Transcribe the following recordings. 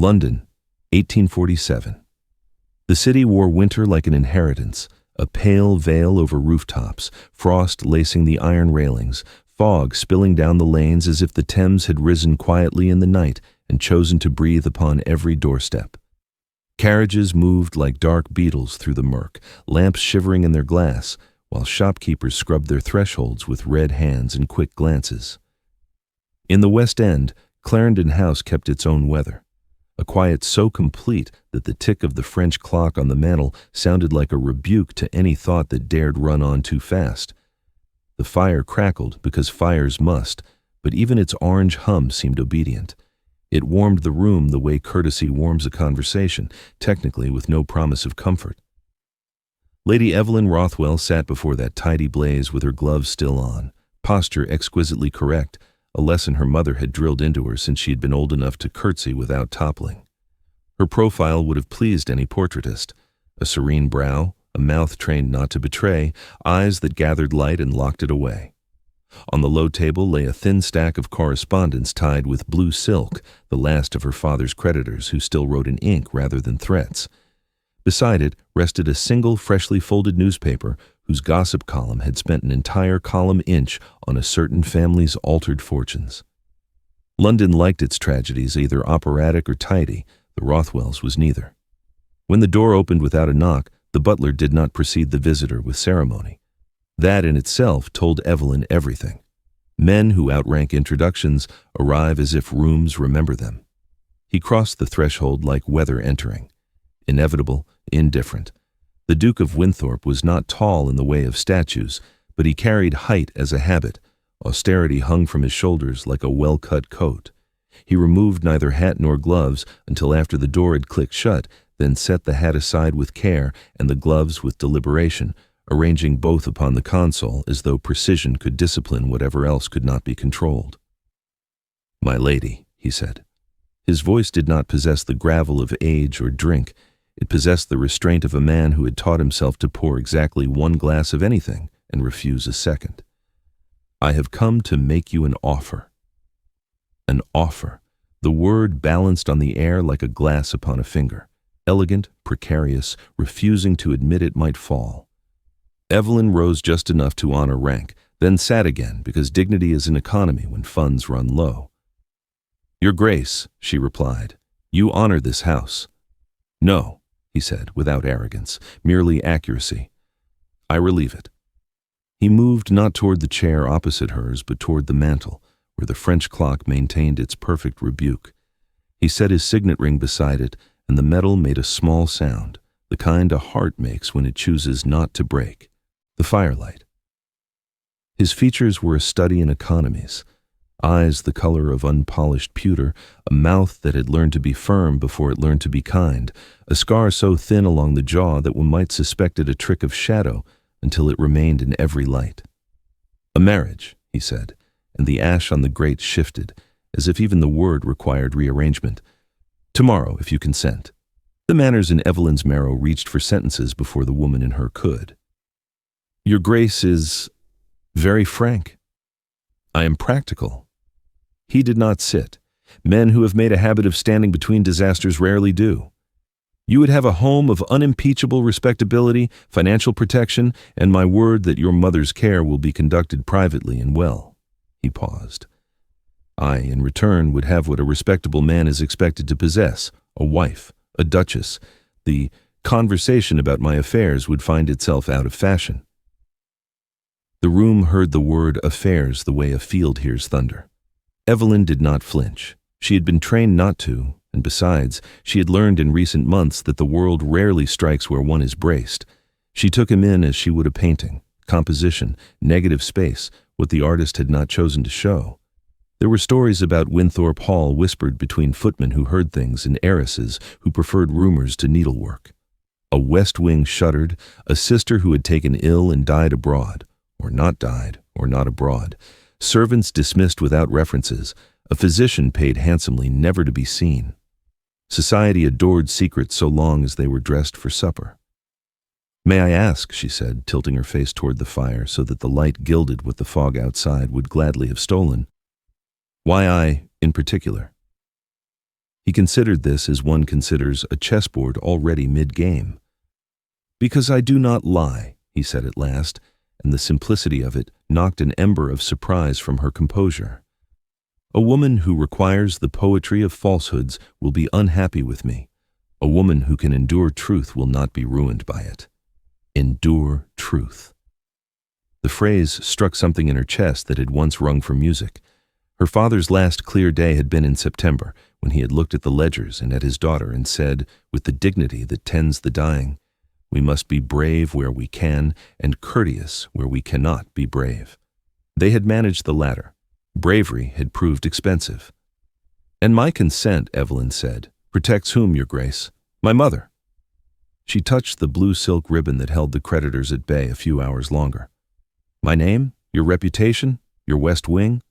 London, 1847. The city wore winter like an inheritance, a pale veil over rooftops, frost lacing the iron railings, fog spilling down the lanes as if the Thames had risen quietly in the night and chosen to breathe upon every doorstep. Carriages moved like dark beetles through the murk, lamps shivering in their glass, while shopkeepers scrubbed their thresholds with red hands and quick glances. In the West End, Clarendon House kept its own weather, a quiet so complete that the tick of the French clock on the mantel sounded like a rebuke to any thought that dared run on too fast. The fire crackled because fires must, but even its orange hum seemed obedient. It warmed the room the way courtesy warms a conversation, technically with no promise of comfort. Lady Evelyn Rothwell sat before that tidy blaze with her gloves still on, posture exquisitely correct, a lesson her mother had drilled into her since she had been old enough to curtsy without toppling. Her profile would have pleased any portraitist: a serene brow, a mouth trained not to betray, eyes that gathered light and locked it away. On the low table lay a thin stack of correspondence tied with blue silk, the last of her father's creditors who still wrote in ink rather than threats. Beside it rested a single freshly folded newspaper whose gossip column had spent an entire column inch on a certain family's altered fortunes. London liked its tragedies either operatic or tidy. The Rothwells was neither. When the door opened without a knock, the butler did not precede the visitor with ceremony. That in itself told Evelyn everything. Men who outrank introductions arrive as if rooms remember them. He crossed the threshold like weather entering. Inevitable, indifferent. The Duke of Winthorpe was not tall in the way of statues, but he carried height as a habit. Austerity hung from his shoulders like a well-cut coat. He removed neither hat nor gloves until after the door had clicked shut, then set the hat aside with care and the gloves with deliberation, arranging both upon the console as though precision could discipline whatever else could not be controlled. "My lady," he said. His voice did not possess the gravel of age or drink. It possessed the restraint of a man who had taught himself to pour exactly one glass of anything and refuse a second. "I have come to make you an offer." An offer. The word balanced on the air like a glass upon a finger. Elegant, precarious, refusing to admit it might fall. Evelyn rose just enough to honor rank, then sat again because dignity is an economy when funds run low. "Your Grace," she replied, "you honor this house." "No," he said, without arrogance, merely accuracy. "I relieve it." He moved not toward the chair opposite hers, but toward the mantel, where the French clock maintained its perfect rebuke. He set his signet ring beside it, and the metal made a small sound, the kind a heart makes when it chooses not to break. The firelight. His features were a study in economies. Eyes the color of unpolished pewter, a mouth that had learned to be firm before it learned to be kind, a scar so thin along the jaw that one might suspect it a trick of shadow until it remained in every light. "A marriage," he said, and the ash on the grate shifted, as if even the word required rearrangement. "Tomorrow, if you consent." The manners in Evelyn's marrow reached for sentences before the woman in her could. "Your Grace is very frank." "I am practical." He did not sit. Men who have made a habit of standing between disasters rarely do. "You would have a home of unimpeachable respectability, financial protection, and my word that your mother's care will be conducted privately and well." He paused. "I, in return, would have what a respectable man is expected to possess, a wife, a duchess. The conversation about my affairs would find itself out of fashion." The room heard the word affairs the way a field hears thunder. Evelyn did not flinch. She had been trained not to, and besides, she had learned in recent months that the world rarely strikes where one is braced. She took him in as she would a painting, composition, negative space, what the artist had not chosen to show. There were stories about Winthorpe Hall whispered between footmen who heard things and heiresses who preferred rumors to needlework. A West Wing shuddered, a sister who had taken ill and died abroad, or not abroad, servants dismissed without references, a physician paid handsomely never to be seen. Society adored secrets so long as they were dressed for supper. "May I ask," she said, tilting her face toward the fire so that the light gilded what the fog outside would gladly have stolen, "why I, in particular?" He considered this as one considers a chessboard already mid-game. "Because I do not lie," he said at last, and the simplicity of it knocked an ember of surprise from her composure. "A woman who requires the poetry of falsehoods will be unhappy with me. A woman who can endure truth will not be ruined by it." Endure truth. The phrase struck something in her chest that had once rung for music. Her father's last clear day had been in September, when he had looked at the ledgers and at his daughter and said, with the dignity that tends the dying, "We must be brave where we can, and courteous where we cannot be brave." They had managed the latter. Bravery had proved expensive. "And my consent," Evelyn said, "protects whom, Your Grace?" "My mother." She touched the blue silk ribbon that held the creditors at bay a few hours longer. "My name? Your reputation? Your West Wing?"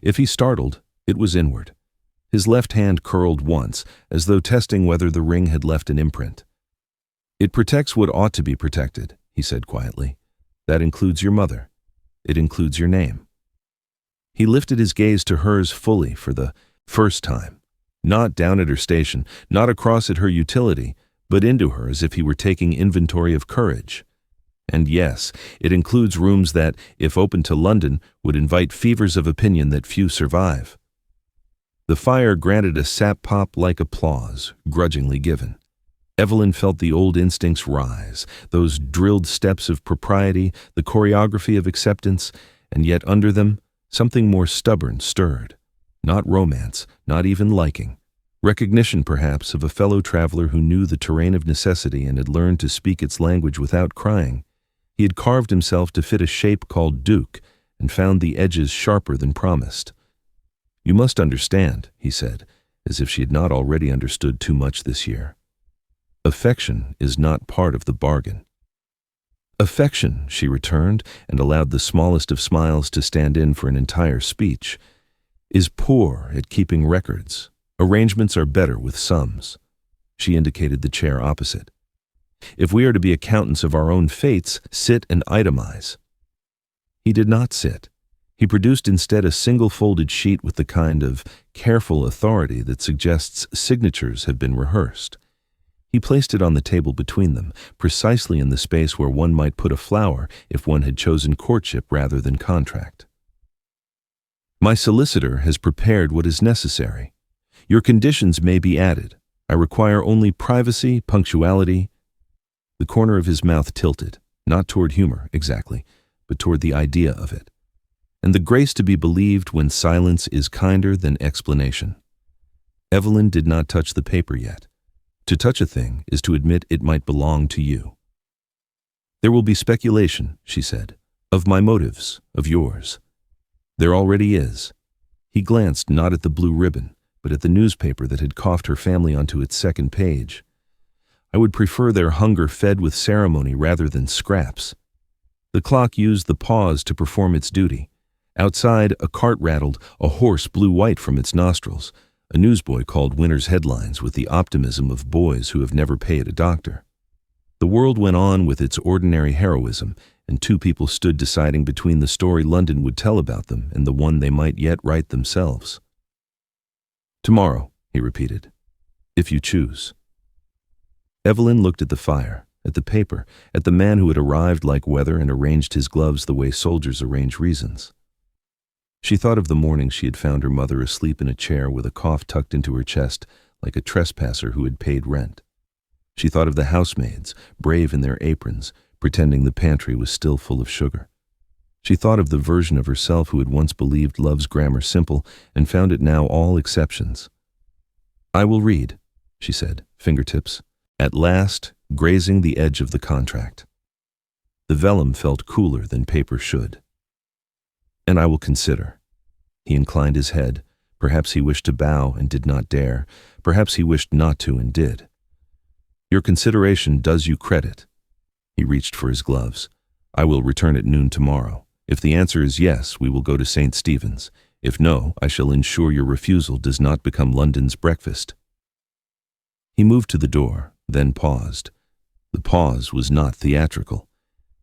If he startled, it was inward. His left hand curled once, as though testing whether the ring had left an imprint. "It protects what ought to be protected," he said quietly. "That includes your mother. It includes your name." He lifted his gaze to hers fully for the first time, not down at her station, not across at her utility, but into her as if he were taking inventory of courage. "And yes, it includes rooms that, if open to London, would invite fevers of opinion that few survive." The fire granted a sap-pop-like applause, grudgingly given. Evelyn felt the old instincts rise, those drilled steps of propriety, the choreography of acceptance, and yet under them, something more stubborn stirred. Not romance, not even liking. Recognition, perhaps, of a fellow traveler who knew the terrain of necessity and had learned to speak its language without crying. He had carved himself to fit a shape called Duke, and found the edges sharper than promised. "You must understand," he said, as if she had not already understood too much this year. "Affection is not part of the bargain." "Affection," she returned, and allowed the smallest of smiles to stand in for an entire speech, "is poor at keeping records. Arrangements are better with sums." She indicated the chair opposite. "If we are to be accountants of our own fates, sit and itemize." He did not sit. He produced instead a single-folded sheet with the kind of careful authority that suggests signatures have been rehearsed. He placed it on the table between them, precisely in the space where one might put a flower if one had chosen courtship rather than contract. "My solicitor has prepared what is necessary. Your conditions may be added. I require only privacy, punctuality." The corner of his mouth tilted, not toward humor, exactly, but toward the idea of it. "And the grace to be believed when silence is kinder than explanation." Evelyn did not touch the paper yet. To touch a thing is to admit it might belong to you. "There will be speculation," she said, "of my motives, of yours. There already is." He glanced not at the blue ribbon, but at the newspaper that had coughed her family onto its second page. "I would prefer their hunger fed with ceremony rather than scraps." The clock used the pause to perform its duty. Outside, a cart rattled, a horse blew white from its nostrils. A newsboy called winter's headlines with the optimism of boys who have never paid a doctor. The world went on with its ordinary heroism, and two people stood deciding between the story London would tell about them and the one they might yet write themselves. "Tomorrow," he repeated, "if you choose." Evelyn looked at the fire, at the paper, at the man who had arrived like weather and arranged his gloves the way soldiers arrange reasons. She thought of the morning she had found her mother asleep in a chair with a cough tucked into her chest like a trespasser who had paid rent. She thought of the housemaids, brave in their aprons, pretending the pantry was still full of sugar. She thought of the version of herself who had once believed love's grammar simple and found it now all exceptions. "I will read," she said, fingertips, at last grazing the edge of the contract. The vellum felt cooler than paper should. "And I will consider." He inclined his head. Perhaps he wished to bow and did not dare. Perhaps he wished not to and did. "Your consideration does you credit." He reached for his gloves. "I will return at noon tomorrow. If the answer is yes, we will go to St. Stephen's. If no, I shall ensure your refusal does not become London's breakfast." He moved to the door, then paused. The pause was not theatrical.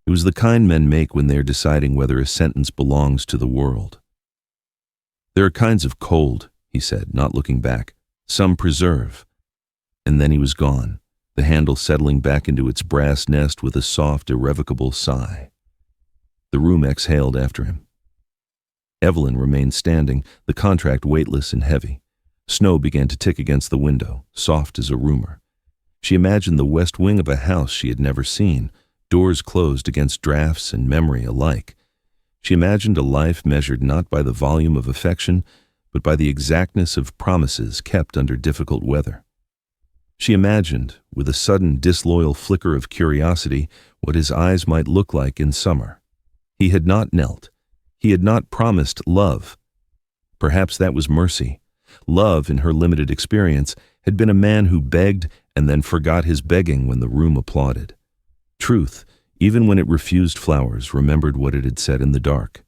It was the kind men make when they are deciding whether a sentence belongs to the world. "There are kinds of cold," he said, not looking back, some preserve. And then he was gone, the handle settling back into its brass nest with a soft, irrevocable sigh. The room exhaled after him. Evelyn remained standing, the contract weightless and heavy. Snow began to tick against the window, soft as a rumor. She imagined the west wing of a house she had never seen, doors closed against drafts and memory alike. She imagined a life measured not by the volume of affection, but by the exactness of promises kept under difficult weather. She imagined, with a sudden disloyal flicker of curiosity, what his eyes might look like in summer. He had not knelt. He had not promised love. Perhaps that was mercy. Love, in her limited experience, had been a man who begged and then forgot his begging when the room applauded. Truth, even when it refused flowers, remembered what it had said in the dark.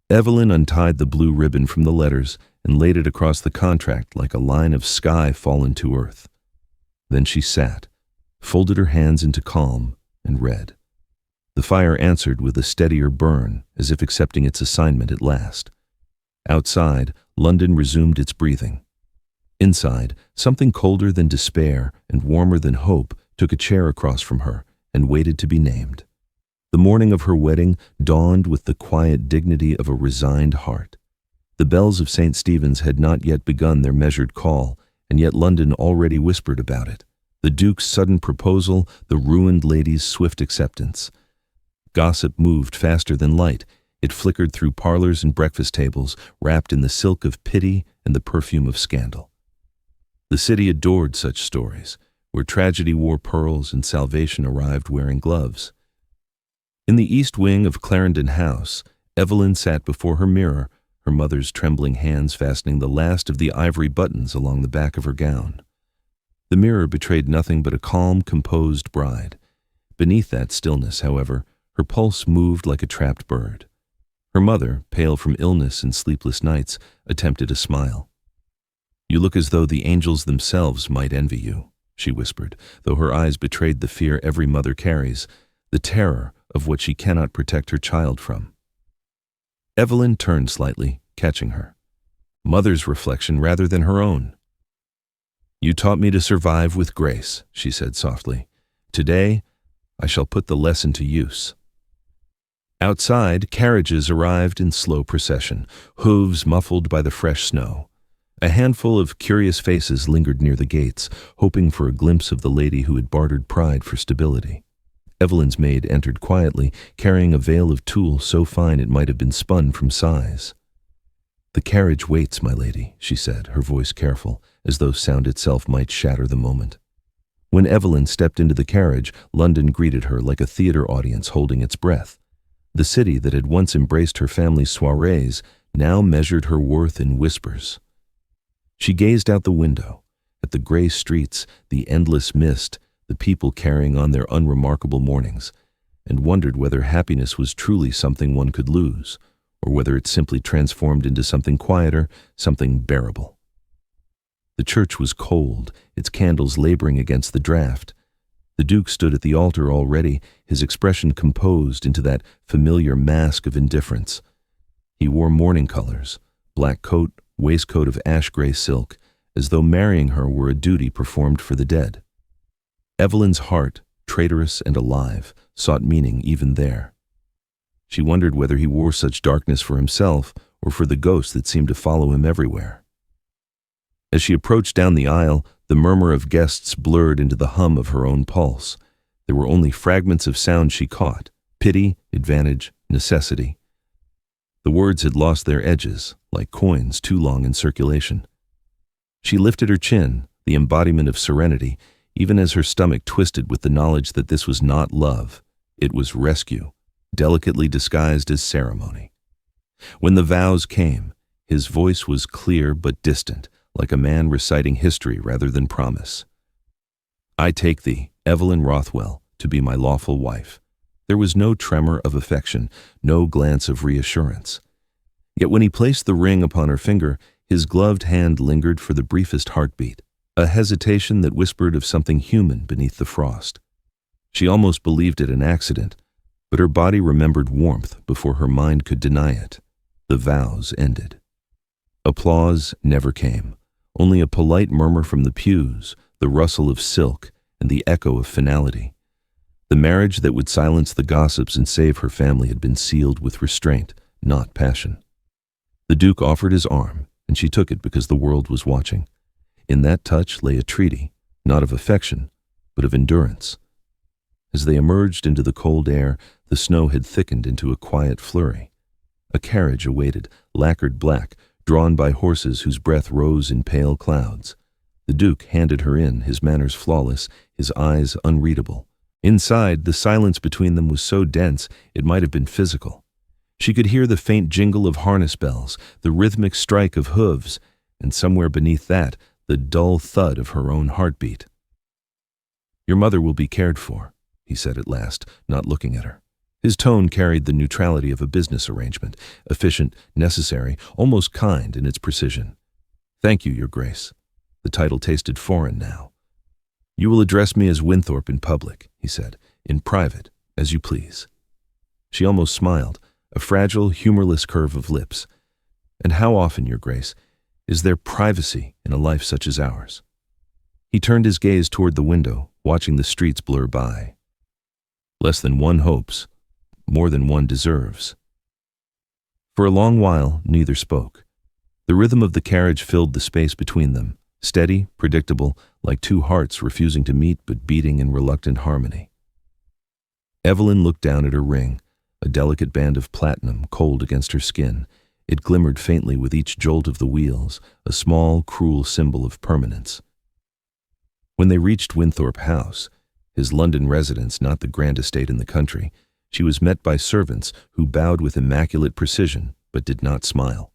Evelyn untied the blue ribbon from the letters and laid it across the contract like a line of sky fallen to earth. Then she sat, folded her hands into calm, and read. The fire answered with a steadier burn, as if accepting its assignment at last. Outside, London resumed its breathing. Inside, something colder than despair and warmer than hope took a chair across from her and waited to be named. The morning of her wedding dawned with the quiet dignity of a resigned heart. The bells of St. Stephen's had not yet begun their measured call, and yet London already whispered about it. The Duke's sudden proposal, the ruined lady's swift acceptance. Gossip moved faster than light. It flickered through parlors and breakfast tables, wrapped in the silk of pity and the perfume of scandal. The city adored such stories, where tragedy wore pearls and salvation arrived wearing gloves. In the east wing of Clarendon House, Evelyn sat before her mirror, her mother's trembling hands fastening the last of the ivory buttons along the back of her gown. The mirror betrayed nothing but a calm, composed bride. Beneath that stillness, however, her pulse moved like a trapped bird. Her mother, pale from illness and sleepless nights, attempted a smile. "You look as though the angels themselves might envy you," she whispered, though her eyes betrayed the fear every mother carries, the terror of what she cannot protect her child from. Evelyn turned slightly, catching her. Mother's reflection rather than her own. "You taught me to survive with grace," she said softly. "Today, I shall put the lesson to use." Outside, carriages arrived in slow procession, hooves muffled by the fresh snow. A handful of curious faces lingered near the gates, hoping for a glimpse of the lady who had bartered pride for stability. Evelyn's maid entered quietly, carrying a veil of tulle so fine it might have been spun from sighs. "The carriage waits, my lady," she said, her voice careful, as though sound itself might shatter the moment. When Evelyn stepped into the carriage, London greeted her like a theater audience holding its breath. The city that had once embraced her family's soirees now measured her worth in whispers. She gazed out the window, at the gray streets, the endless mist, the people carrying on their unremarkable mornings, and wondered whether happiness was truly something one could lose, or whether it simply transformed into something quieter, something bearable. The church was cold, its candles laboring against the draught. The Duke stood at the altar already, his expression composed into that familiar mask of indifference. He wore mourning colors, black coat, waistcoat of ash-gray silk, as though marrying her were a duty performed for the dead. Evelyn's heart, traitorous and alive, sought meaning even there. She wondered whether he wore such darkness for himself or for the ghost that seemed to follow him everywhere. As she approached down the aisle, the murmur of guests blurred into the hum of her own pulse. There were only fragments of sound she caught: pity, advantage, necessity. The words had lost their edges, like coins too long in circulation. She lifted her chin, the embodiment of serenity, even as her stomach twisted with the knowledge that this was not love. It was rescue, delicately disguised as ceremony. When the vows came, his voice was clear but distant, like a man reciting history rather than promise. "I take thee, Evelyn Rothwell, to be my lawful wife." There was no tremor of affection, no glance of reassurance. Yet when he placed the ring upon her finger, his gloved hand lingered for the briefest heartbeat, a hesitation that whispered of something human beneath the frost. She almost believed it an accident, but her body remembered warmth before her mind could deny it. The vows ended. Applause never came. only a polite murmur from the pews, the rustle of silk, and the echo of finality. The marriage that would silence the gossips and save her family had been sealed with restraint, not passion. The Duke offered his arm, and she took it because the world was watching. In that touch lay a treaty, not of affection, but of endurance. As they emerged into the cold air, the snow had thickened into a quiet flurry. A carriage awaited, lacquered black, drawn by horses whose breath rose in pale clouds. The Duke handed her in, his manners flawless, his eyes unreadable. Inside, the silence between them was so dense it might have been physical. She could hear the faint jingle of harness bells, the rhythmic strike of hooves, and somewhere beneath that, the dull thud of her own heartbeat. "Your mother will be cared for," he said at last, not looking at her. His tone carried the neutrality of a business arrangement, efficient, necessary, almost kind in its precision. "Thank you, Your Grace." The title tasted foreign now. "You will address me as Winthrop in public," he said. "In private, as you please." She almost smiled, a fragile, humorless curve of lips. "And how often, Your Grace, is there privacy in a life such as ours?" He turned his gaze toward the window, watching the streets blur by. "Less than one hopes, more than one deserves." For a long while, neither spoke. The rhythm of the carriage filled the space between them, steady, predictable, like two hearts refusing to meet but beating in reluctant harmony. Evelyn looked down at her ring, a delicate band of platinum cold against her skin. It glimmered faintly with each jolt of the wheels, a small, cruel symbol of permanence. When they reached Winthrop House, his London residence not the grand estate in the country, she was met by servants who bowed with immaculate precision but did not smile.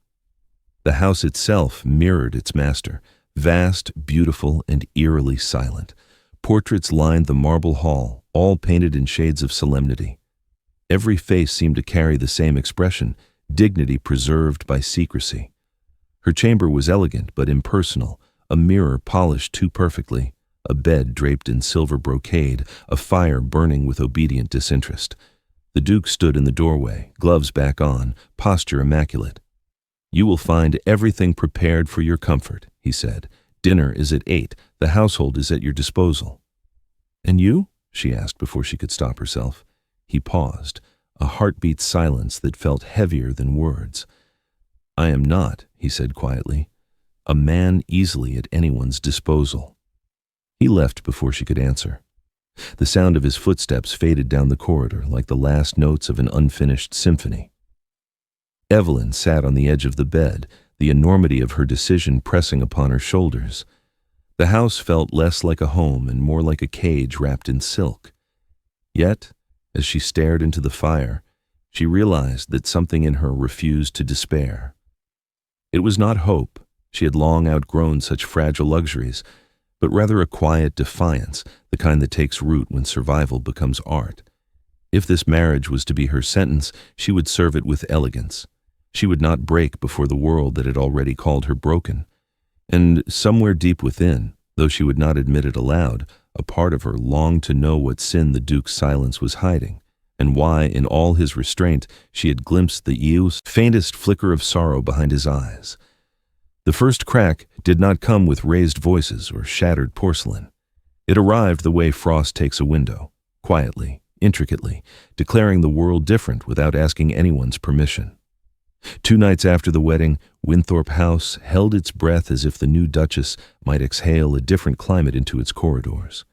The house itself mirrored its master, vast, beautiful, and eerily silent. Portraits lined the marble hall, all painted in shades of solemnity. Every face seemed to carry the same expression, dignity preserved by secrecy. Her chamber was elegant but impersonal, a mirror polished too perfectly, a bed draped in silver brocade, a fire burning with obedient disinterest. The Duke stood in the doorway, gloves back on, posture immaculate. "You will find everything prepared for your comfort," he said. "Dinner is at 8. The household is at your disposal." "And you?" she asked before she could stop herself. He paused, a heartbeat silence that felt heavier than words. "I am not," he said quietly, "a man easily at anyone's disposal." He left before she could answer. The sound of his footsteps faded down the corridor like the last notes of an unfinished symphony. Evelyn sat on the edge of the bed, the enormity of her decision pressing upon her shoulders. The house felt less like a home and more like a cage wrapped in silk. Yet, as she stared into the fire, she realized that something in her refused to despair. It was not hope, she had long outgrown such fragile luxuries, but rather a quiet defiance, the kind that takes root when survival becomes art. If this marriage was to be her sentence, she would serve it with elegance. She would not break before the world that had already called her broken. And somewhere deep within, though she would not admit it aloud, a part of her longed to know what sin the Duke's silence was hiding, and why, in all his restraint, she had glimpsed the faintest flicker of sorrow behind his eyes. The first crack did not come with raised voices or shattered porcelain. It arrived the way frost takes a window, quietly, intricately, declaring the world different without asking anyone's permission. 2 nights after the wedding, Winthrop House held its breath as if the new Duchess might exhale a different climate into its corridors.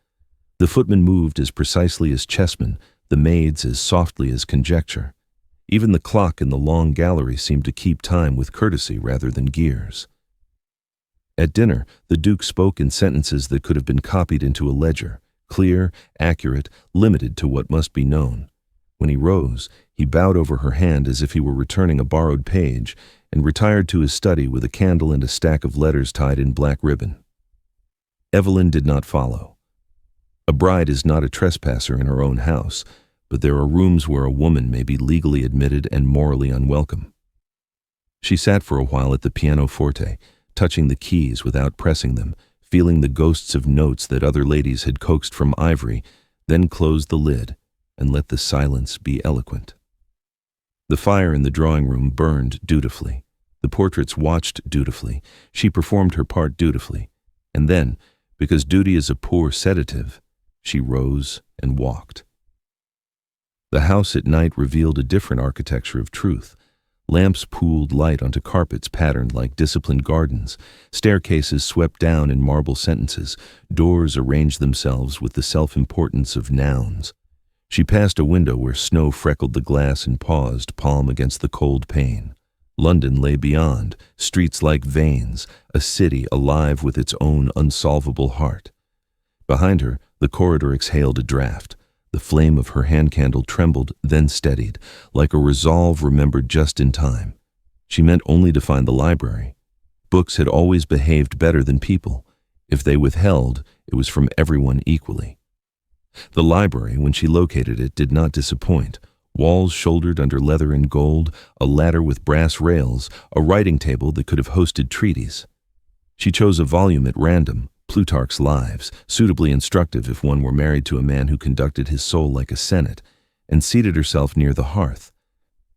The footmen moved as precisely as chessmen, the maids as softly as conjecture. Even the clock in the long gallery seemed to keep time with courtesy rather than gears. At dinner, the Duke spoke in sentences that could have been copied into a ledger, clear, accurate, limited to what must be known. When he rose, he bowed over her hand as if he were returning a borrowed page, and retired to his study with a candle and a stack of letters tied in black ribbon. Evelyn did not follow. A bride is not a trespasser in her own house, but there are rooms where a woman may be legally admitted and morally unwelcome. She sat for a while at the pianoforte, touching the keys without pressing them, feeling the ghosts of notes that other ladies had coaxed from ivory, then closed the lid and let the silence be eloquent. The fire in the drawing room burned dutifully. The portraits watched dutifully. She performed her part dutifully. And then, because duty is a poor sedative, she rose and walked. The house at night revealed a different architecture of truth. Lamps pooled light onto carpets patterned like disciplined gardens. Staircases swept down in marble sentences. Doors arranged themselves with the self-importance of nouns. She passed a window where snow freckled the glass and paused, palm against the cold pane. London lay beyond, streets like veins, a city alive with its own unsolvable heart. Behind her, the corridor exhaled a draught. The flame of her hand candle trembled, then steadied, like a resolve remembered just in time. She meant only to find the library. Books had always behaved better than people. If they withheld, it was from everyone equally. The library, when she located it, did not disappoint. Walls shouldered under leather and gold, a ladder with brass rails, a writing table that could have hosted treaties. She chose a volume at random, Plutarch's Lives, suitably instructive if one were married to a man who conducted his soul like a senate, and seated herself near the hearth.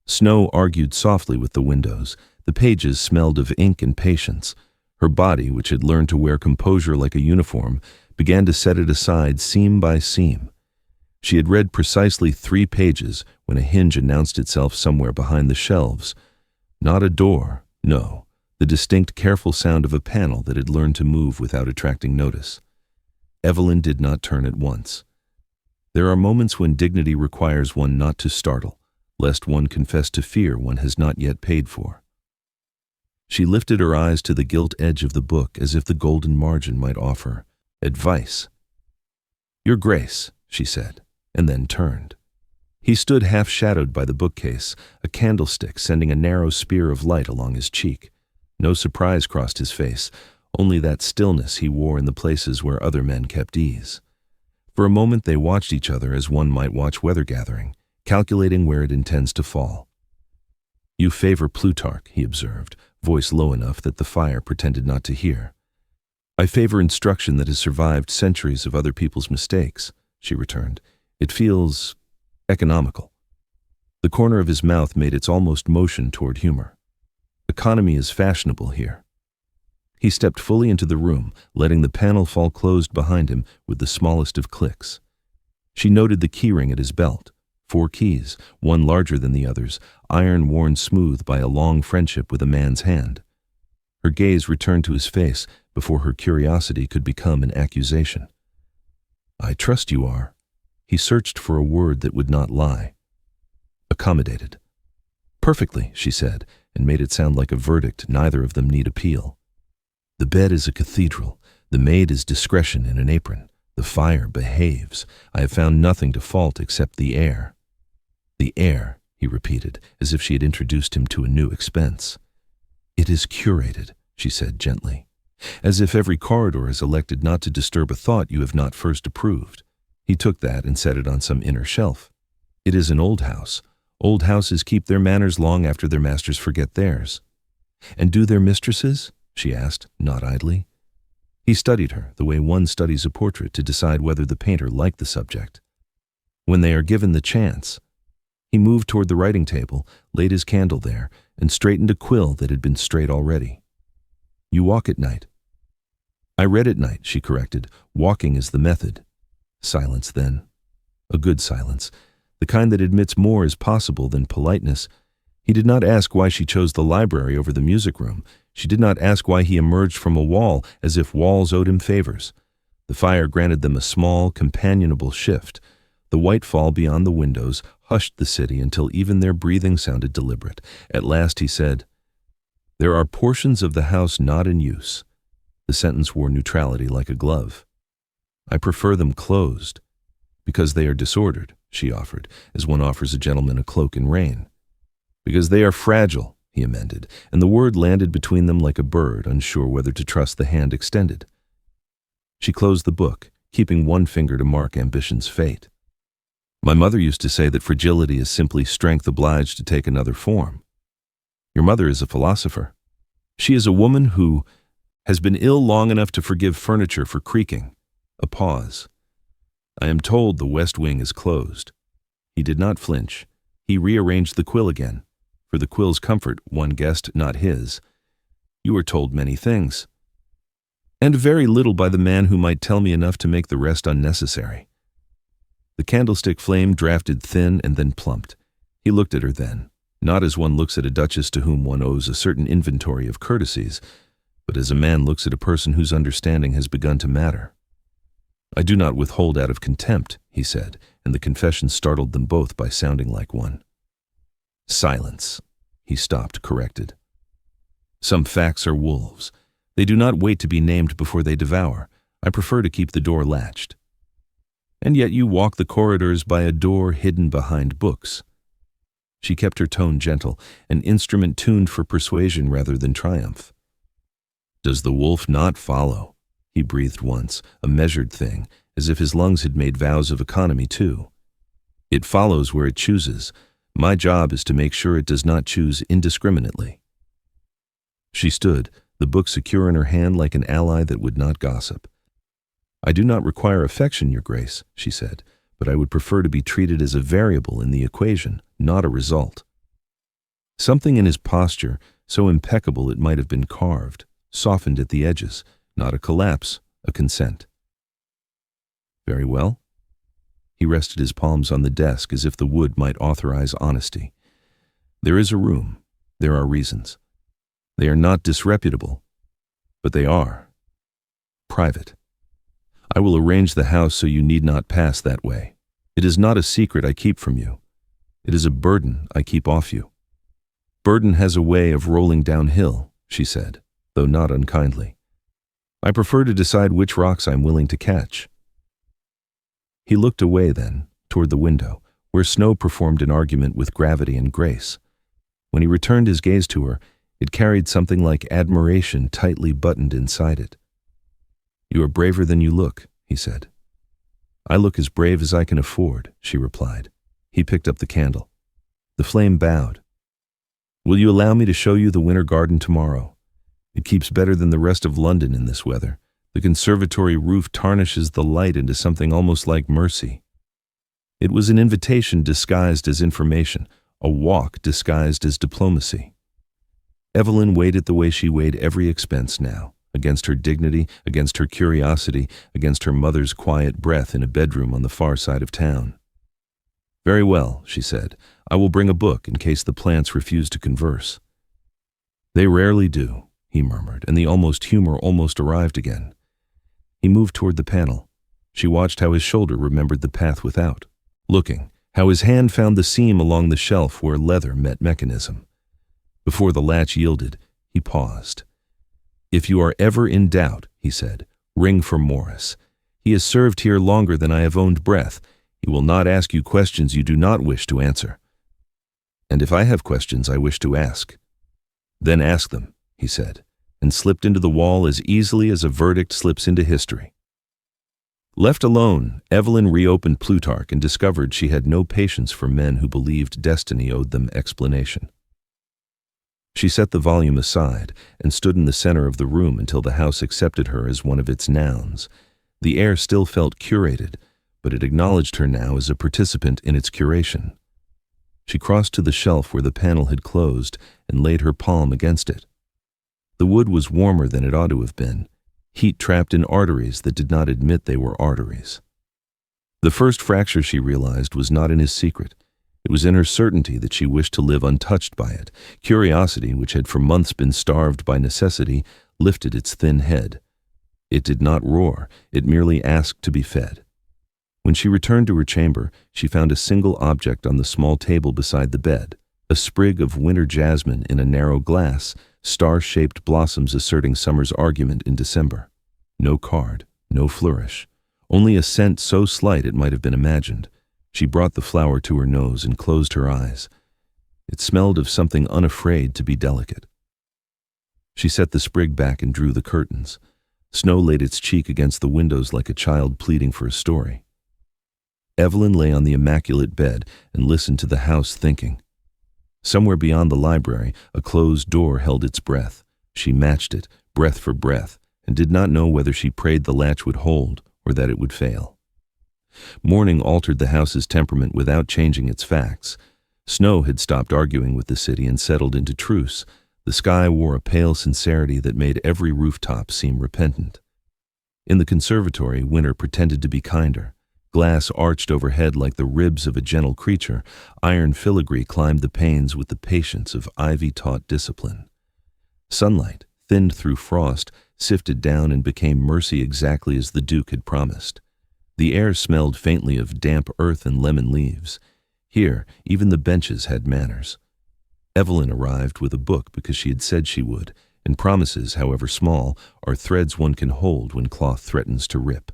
Snow argued softly with the windows. The pages smelled of ink and patience. Her body, which had learned to wear composure like a uniform, began to set it aside seam by seam. She had read precisely 3 pages when a hinge announced itself somewhere behind the shelves. Not a door, no, the distinct, careful sound of a panel that had learned to move without attracting notice. Evelyn did not turn at once. There are moments when dignity requires one not to startle, lest one confess to fear one has not yet paid for. She lifted her eyes to the gilt edge of the book as if the golden margin might offer advice. "Your Grace," she said, and then turned. He stood half-shadowed by the bookcase, a candlestick sending a narrow spear of light along his cheek. No surprise crossed his face, only that stillness he wore in the places where other men kept ease. For a moment they watched each other as one might watch weather gathering, calculating where it intends to fall. "You favor Plutarch," he observed, voice low enough that the fire pretended not to hear. "I favor instruction that has survived centuries of other people's mistakes," she returned. "It feels economical." The corner of his mouth made its almost motion toward humor. "Economy is fashionable here." He stepped fully into the room, letting the panel fall closed behind him with the smallest of clicks. She noted the keyring at his belt. 4 keys, one larger than the others, iron worn smooth by a long friendship with a man's hand. Her gaze returned to his face before her curiosity could become an accusation. "I trust you are." He searched for a word that would not lie. "Accommodated." "Perfectly," she said, and made it sound like a verdict neither of them need appeal. "The bed is a cathedral. The maid is discretion in an apron. The fire behaves. I have found nothing to fault except the air." "The air," he repeated, as if she had introduced him to a new expense. "It is curated," she said gently, "as if every corridor is elected not to disturb a thought you have not first approved." He took that and set it on some inner shelf. "It is an old house. Old houses keep their manners long after their masters forget theirs." "And do their mistresses?" she asked, not idly. He studied her, the way one studies a portrait to decide whether the painter liked the subject. "When they are given the chance." He moved toward the writing table, laid his candle there, and straightened a quill that had been straight already. "You walk at night." "I read at night," she corrected. "Walking is the method." Silence then. A good silence, the kind that admits more is possible than politeness. He did not ask why she chose the library over the music room. She did not ask why he emerged from a wall as if walls owed him favors. The fire granted them a small, companionable shift. The white fall beyond the windows hushed the city until even their breathing sounded deliberate. At last he said, "There are portions of the house not in use." The sentence wore neutrality like a glove. "I prefer them closed." "Because they are disordered," she offered, as one offers a gentleman a cloak in rain. "Because they are fragile," he amended, and the word landed between them like a bird, unsure whether to trust the hand extended. She closed the book, keeping one finger to mark ambition's fate. "My mother used to say that fragility is simply strength obliged to take another form." "Your mother is a philosopher." "She is a woman who has been ill long enough to forgive furniture for creaking." A pause. "I am told the west wing is closed." He did not flinch. He rearranged the quill again. For the quill's comfort, one guessed, not his. You were told many things. And very little by the man who might tell me enough to make the rest unnecessary. The candlestick flame drafted thin and then plumped. He looked at her then, not as one looks at a duchess to whom one owes a certain inventory of courtesies, but as a man looks at a person whose understanding has begun to matter. I do not withhold out of contempt, he said, and the confession startled them both by sounding like one. Silence. He stopped, corrected. Some facts are wolves. They do not wait to be named before they devour. I prefer to keep the door latched. And yet you walk the corridors by a door hidden behind books. She kept her tone gentle, an instrument tuned for persuasion rather than triumph. Does the wolf not follow? He breathed once, a measured thing, as if his lungs had made vows of economy too. It follows where it chooses. My job is to make sure it does not choose indiscriminately. She stood, the book secure in her hand like an ally that would not gossip. I do not require affection, Your Grace, she said, but I would prefer to be treated as a variable in the equation, not a result. Something in his posture, so impeccable it might have been carved, softened at the edges, not a collapse, a consent. Very well. He rested his palms on the desk as if the wood might authorize honesty. There is a room. There are reasons. They are not disreputable, but they are private. I will arrange the house so you need not pass that way. It is not a secret I keep from you. It is a burden I keep off you. Burden has a way of rolling downhill, she said, though not unkindly. I prefer to decide which rocks I'm willing to catch. He looked away then, toward the window, where snow performed an argument with gravity and grace. When he returned his gaze to her, it carried something like admiration tightly buttoned inside it. You are braver than you look, he said. I look as brave as I can afford, she replied. He picked up the candle. The flame bowed. Will you allow me to show you the winter garden tomorrow? It keeps better than the rest of London in this weather. The conservatory roof tarnishes the light into something almost like mercy. It was an invitation disguised as information, a walk disguised as diplomacy. Evelyn weighed it the way she weighed every expense now, against her dignity, against her curiosity, against her mother's quiet breath in a bedroom on the far side of town. Very well, she said, I will bring a book in case the plants refuse to converse. They rarely do, he murmured, and the humor almost arrived again. He moved toward the panel. She watched how his shoulder remembered the path without, looking, how his hand found the seam along the shelf where leather met mechanism. Before the latch yielded, he paused. If you are ever in doubt, he said, ring for Morris. He has served here longer than I have owned breath. He will not ask you questions you do not wish to answer. And if I have questions I wish to ask, then ask them, he said, and slipped into the wall as easily as a verdict slips into history. Left alone, Evelyn reopened Plutarch and discovered she had no patience for men who believed destiny owed them explanation. She set the volume aside and stood in the center of the room until the house accepted her as one of its nouns. The air still felt curated, but it acknowledged her now as a participant in its curation. She crossed to the shelf where the panel had closed and laid her palm against it. The wood was warmer than it ought to have been, heat trapped in arteries that did not admit they were arteries. The first fracture, she realized, was not in his secret. It was in her certainty that she wished to live untouched by it. Curiosity, which had for months been starved by necessity, lifted its thin head. It did not roar, it merely asked to be fed. When she returned to her chamber, she found a single object on the small table beside the bed, a sprig of winter jasmine in a narrow glass, star-shaped blossoms asserting summer's argument in December. No card, no flourish, only a scent so slight it might have been imagined. She brought the flower to her nose and closed her eyes. It smelled of something unafraid to be delicate. She set the sprig back and drew the curtains. Snow laid its cheek against the windows like a child pleading for a story. Evelyn lay on the immaculate bed and listened to the house thinking. Somewhere beyond the library, a closed door held its breath. She matched it, breath for breath, and did not know whether she prayed the latch would hold or that it would fail. Morning altered the house's temperament without changing its facts. Snow had stopped arguing with the city and settled into truce. The sky wore a pale sincerity that made every rooftop seem repentant. In the conservatory, winter pretended to be kinder. Glass arched overhead like the ribs of a gentle creature. Iron filigree climbed the panes with the patience of ivy-taught discipline. Sunlight, thinned through frost, sifted down and became mercy exactly as the Duke had promised. The air smelled faintly of damp earth and lemon leaves. Here, even the benches had manners. Evelyn arrived with a book because she had said she would, and promises, however small, are threads one can hold when cloth threatens to rip.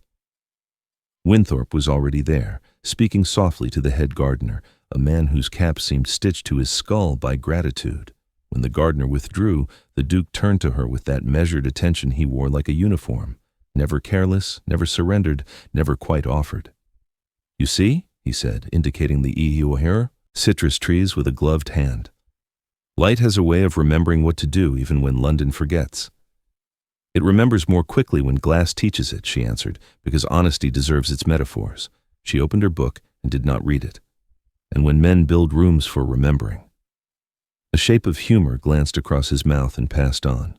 Winthorpe was already there, speaking softly to the head gardener, a man whose cap seemed stitched to his skull by gratitude. When the gardener withdrew, the Duke turned to her with that measured attention he wore like a uniform, never careless, never surrendered, never quite offered. "You see," he said, indicating the ihiwahir, citrus trees with a gloved hand. "Light has a way of remembering what to do even when London forgets." "It remembers more quickly when glass teaches it," she answered, "because honesty deserves its metaphors." She opened her book and did not read it. "And when men build rooms for remembering." A shape of humor glanced across his mouth and passed on.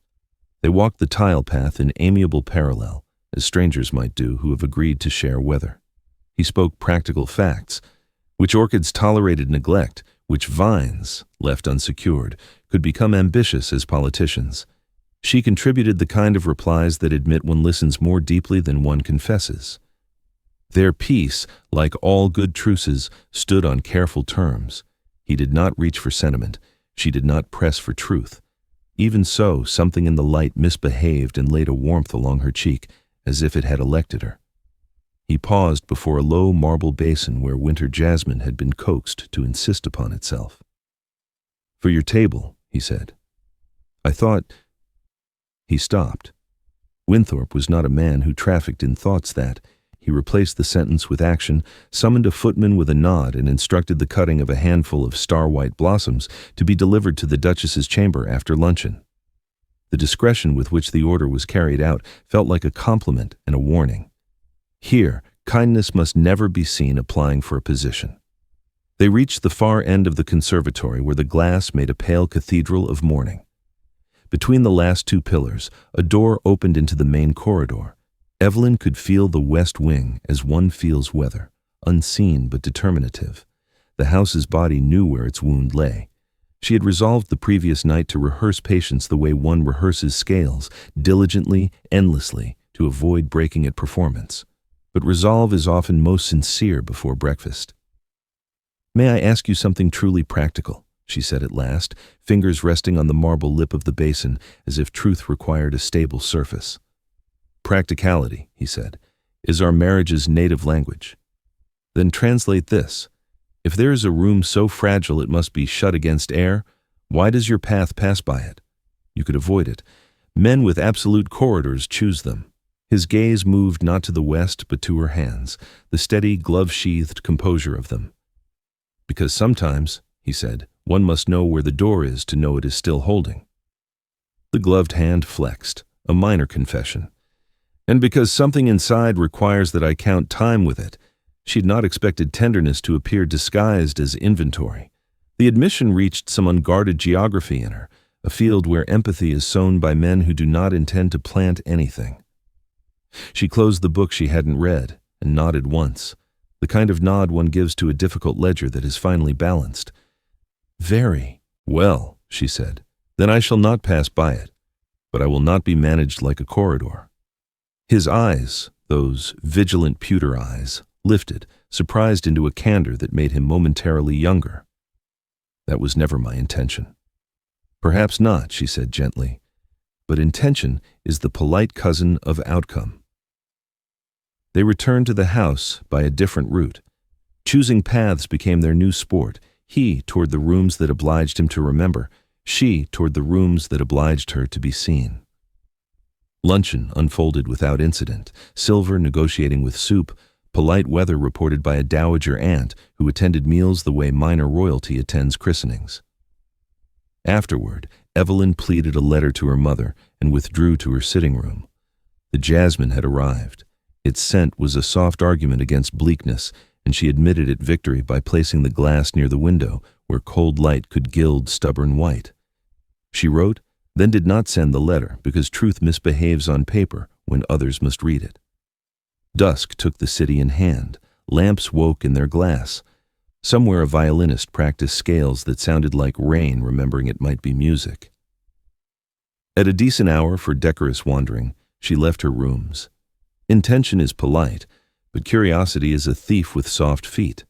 They walked the tile path in amiable parallel, as strangers might do who have agreed to share weather. He spoke practical facts, which orchids tolerated neglect, which vines, left unsecured, could become ambitious as politicians. She contributed the kind of replies that admit one listens more deeply than one confesses. Their peace, like all good truces, stood on careful terms. He did not reach for sentiment. She did not press for truth. Even so, something in the light misbehaved and laid a warmth along her cheek, as if it had elected her. He paused before a low marble basin where winter jasmine had been coaxed to insist upon itself. "For your table," he said. "I thought—" He stopped. Winthorpe was not a man who trafficked in thoughts that. He replaced the sentence with action, summoned a footman with a nod, and instructed the cutting of a handful of star-white blossoms to be delivered to the Duchess's chamber after luncheon. The discretion with which the order was carried out felt like a compliment and a warning. Here, kindness must never be seen applying for a position. They reached the far end of the conservatory where the glass made a pale cathedral of mourning. Between the last two pillars, a door opened into the main corridor. Evelyn could feel the west wing as one feels weather, unseen but determinative. The house's body knew where its wound lay. She had resolved the previous night to rehearse patience the way one rehearses scales, diligently, endlessly, to avoid breaking at performance. But resolve is often most sincere before breakfast. "May I ask you something truly practical?" she said at last, fingers resting on the marble lip of the basin as if truth required a stable surface. "Practicality," he said, "is our marriage's native language." "Then translate this. If there is a room so fragile it must be shut against air, why does your path pass by it? You could avoid it. Men with absolute corridors choose them." His gaze moved not to the west but to her hands, the steady, glove-sheathed composure of them. "Because sometimes," he said, "one must know where the door is to know it is still holding." The gloved hand flexed, a minor confession. "And because something inside requires that I count time with it." She had not expected tenderness to appear disguised as inventory. The admission reached some unguarded geography in her, a field where empathy is sown by men who do not intend to plant anything. She closed the book she hadn't read and nodded once, the kind of nod one gives to a difficult ledger that is finally balanced. "Very well," she said. "Then I shall not pass by it, but I will not be managed like a corridor." His eyes, those vigilant pewter eyes, lifted, surprised into a candor that made him momentarily younger. "That was never my intention." "Perhaps not," she said gently, "but intention is the polite cousin of outcome." They returned to the house by a different route. Choosing paths became their new sport, he toward the rooms that obliged him to remember, she toward the rooms that obliged her to be seen. Luncheon unfolded without incident, silver negotiating with soup, polite weather reported by a dowager aunt who attended meals the way minor royalty attends christenings. Afterward, Evelyn pleaded a letter to her mother and withdrew to her sitting room. The jasmine had arrived. Its scent was a soft argument against bleakness, and she admitted it victory by placing the glass near the window, where cold light could gild stubborn white. She wrote, then did not send the letter, because truth misbehaves on paper when others must read it. Dusk took the city in hand. Lamps woke in their glass. Somewhere a violinist practiced scales that sounded like rain, remembering it might be music. At a decent hour for decorous wandering, she left her rooms. Intention is polite, but curiosity is a thief with soft feet.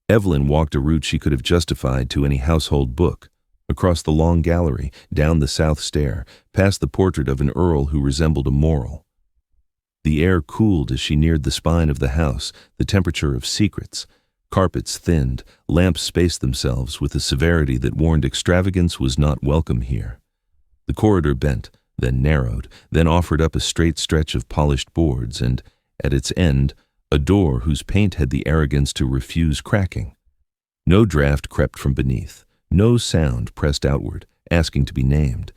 Evelyn walked a route she could have justified to any household book, across the long gallery, down the south stair, past the portrait of an earl who resembled a moral. The air cooled as she neared the spine of the house, the temperature of secrets. Carpets thinned, lamps spaced themselves with a severity that warned extravagance was not welcome here. The corridor bent, then narrowed, then offered up a straight stretch of polished boards, and, at its end, a door whose paint had the arrogance to refuse cracking. No draught crept from beneath, no sound pressed outward, asking to be named,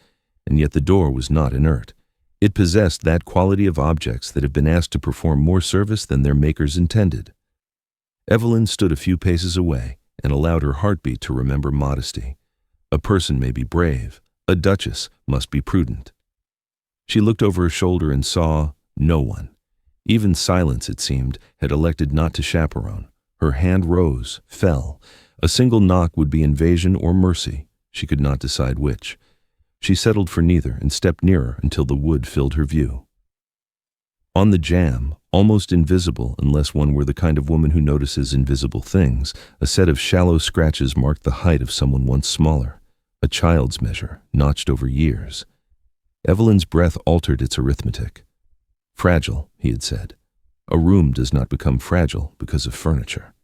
and yet the door was not inert. It possessed that quality of objects that have been asked to perform more service than their makers intended. Evelyn stood a few paces away and allowed her heartbeat to remember modesty. A person may be brave, a duchess must be prudent. She looked over her shoulder and saw no one. Even silence, it seemed, had elected not to chaperone. Her hand rose, fell. A single knock would be invasion or mercy. She could not decide which. She settled for neither and stepped nearer until the wood filled her view. On the jamb, almost invisible unless one were the kind of woman who notices invisible things, a set of shallow scratches marked the height of someone once smaller, a child's measure, notched over years. Evelyn's breath altered its arithmetic. Fragile, he had said. A room does not become fragile because of furniture.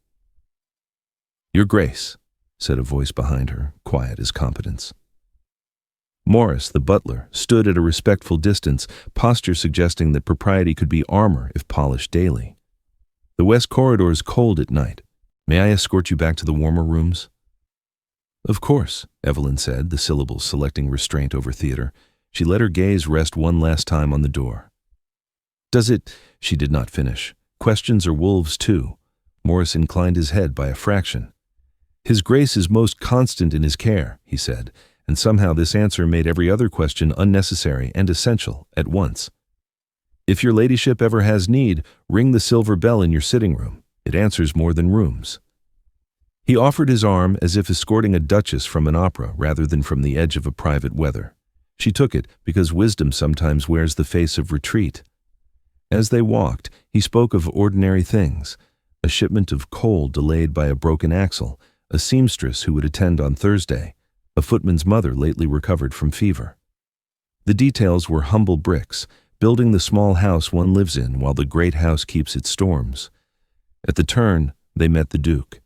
Your Grace, said a voice behind her, quiet as competence. Morris, the butler, stood at a respectful distance, posture suggesting that propriety could be armor if polished daily. The west corridor is cold at night. May I escort you back to the warmer rooms? Of course, Evelyn said, the syllables selecting restraint over theater. She let her gaze rest one last time on the door. Does it? She did not finish. Questions are wolves too. Morris inclined his head by a fraction. His Grace is most constant in his care, he said, and somehow this answer made every other question unnecessary and essential at once. If your ladyship ever has need, ring the silver bell in your sitting room. It answers more than rooms. He offered his arm as if escorting a duchess from an opera rather than from the edge of a private weather. She took it because wisdom sometimes wears the face of retreat. As they walked, he spoke of ordinary things, a shipment of coal delayed by a broken axle, a seamstress who would attend on Thursday, a footman's mother lately recovered from fever. The details were humble bricks, building the small house one lives in while the great house keeps its storms. At the turn, they met the Duke.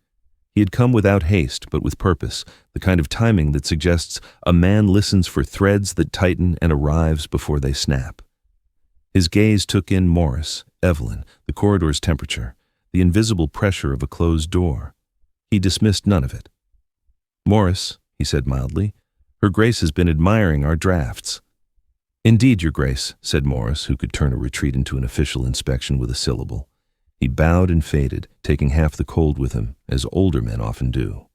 He had come without haste, but with purpose, the kind of timing that suggests a man listens for threads that tighten and arrives before they snap. His gaze took in Morris, Evelyn, the corridor's temperature, the invisible pressure of a closed door. He dismissed none of it. Morris, he said mildly, Her Grace has been admiring our drafts. Indeed, Your Grace, said Morris, who could turn a retreat into an official inspection with a syllable. He bowed and faded, taking half the cold with him, as older men often do.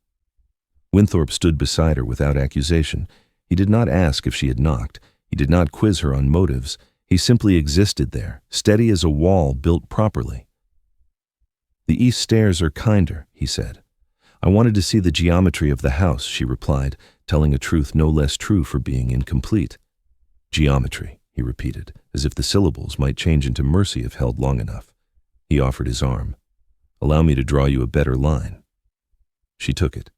Winthrop stood beside her without accusation. He did not ask if she had knocked. He did not quiz her on motives. He simply existed there, steady as a wall built properly. The east stairs are kinder, he said. I wanted to see the geometry of the house, she replied, telling a truth no less true for being incomplete. Geometry, he repeated, as if the syllables might change into mercy if held long enough. He offered his arm. Allow me to draw you a better line. She took it.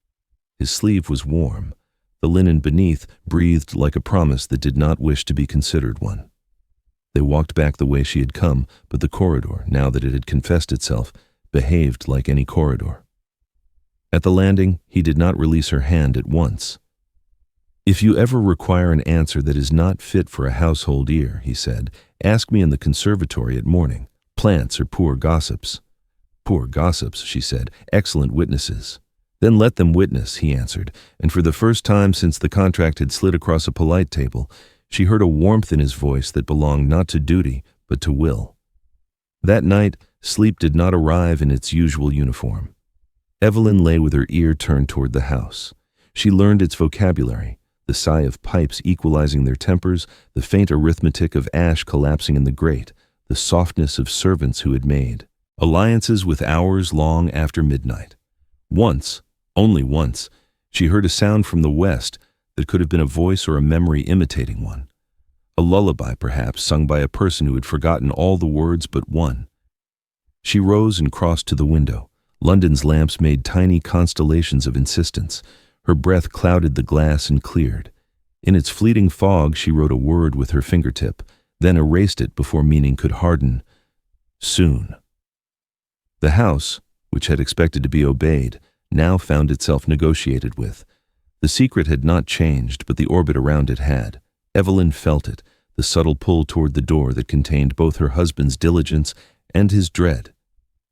His sleeve was warm. The linen beneath breathed like a promise that did not wish to be considered one. They walked back the way she had come, but the corridor, now that it had confessed itself, behaved like any corridor. At the landing, he did not release her hand at once. If you ever require an answer that is not fit for a household ear, he said, ask me in the conservatory at morning. Plants are poor gossips. Poor gossips, she said, excellent witnesses. Then let them witness, he answered, and for the first time since the contract had slid across a polite table, she heard a warmth in his voice that belonged not to duty, but to will. That night, sleep did not arrive in its usual uniform. Evelyn lay with her ear turned toward the house. She learned its vocabulary, the sigh of pipes equalizing their tempers, the faint arithmetic of ash collapsing in the grate, the softness of servants who had made alliances with hours long after midnight. Once, only once, she heard a sound from the west that could have been a voice or a memory imitating one. A lullaby, perhaps, sung by a person who had forgotten all the words but one. She rose and crossed to the window. London's lamps made tiny constellations of insistence. Her breath clouded the glass and cleared. In its fleeting fog, she wrote a word with her fingertip, then erased it before meaning could harden. Soon. The house, which had expected to be obeyed, now found itself negotiated with. The secret had not changed, but the orbit around it had. Evelyn felt it, the subtle pull toward the door that contained both her husband's diligence and his dread.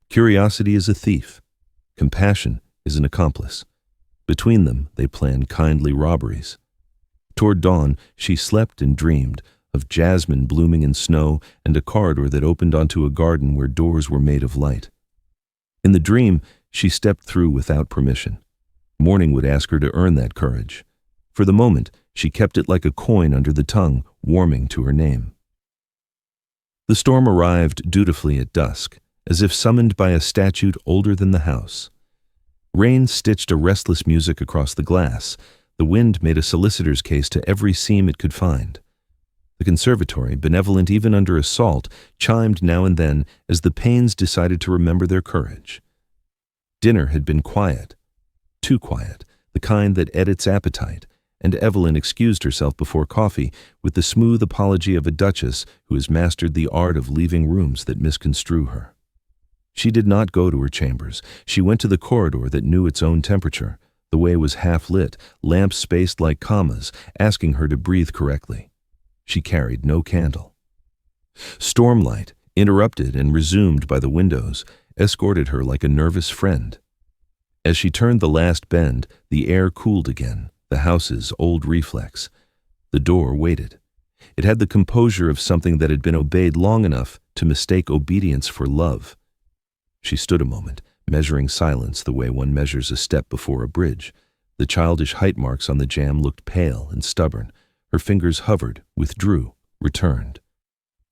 Curiosity is a thief. Compassion is an accomplice. Between them, they planned kindly robberies. Toward dawn, she slept and dreamed of jasmine blooming in snow and a corridor that opened onto a garden where doors were made of light. In the dream, she stepped through without permission. Morning would ask her to earn that courage. For the moment, she kept it like a coin under the tongue, warming to her name. The storm arrived dutifully at dusk, as if summoned by a statute older than the house. Rain stitched a restless music across the glass. The wind made a solicitor's case to every seam it could find. The conservatory, benevolent even under assault, chimed now and then as the panes decided to remember their courage. Dinner had been quiet, too quiet, the kind that edits appetite, and Evelyn excused herself before coffee with the smooth apology of a duchess who has mastered the art of leaving rooms that misconstrue her. She did not go to her chambers. She went to the corridor that knew its own temperature. The way was half lit, lamps spaced like commas, asking her to breathe correctly. She carried no candle. Stormlight, interrupted and resumed by the windows, escorted her like a nervous friend. As she turned the last bend, the air cooled again, the house's old reflex. The door waited. It had the composure of something that had been obeyed long enough to mistake obedience for love. She stood a moment, measuring silence the way one measures a step before a bridge. The childish height marks on the jamb looked pale and stubborn. Her fingers hovered, withdrew, returned.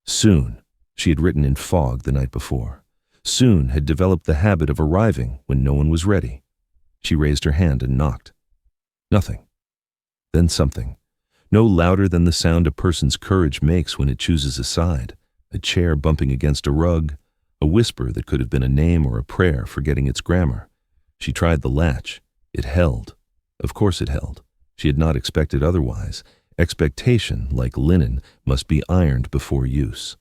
Soon, she had written in fog the night before. Soon had developed the habit of arriving when no one was ready. She raised her hand and knocked. Nothing. Then something. No louder than the sound a person's courage makes when it chooses a side. A chair bumping against a rug. A whisper that could have been a name or a prayer forgetting its grammar. She tried the latch. It held. Of course it held. She had not expected otherwise. Expectation, like linen, must be ironed before use.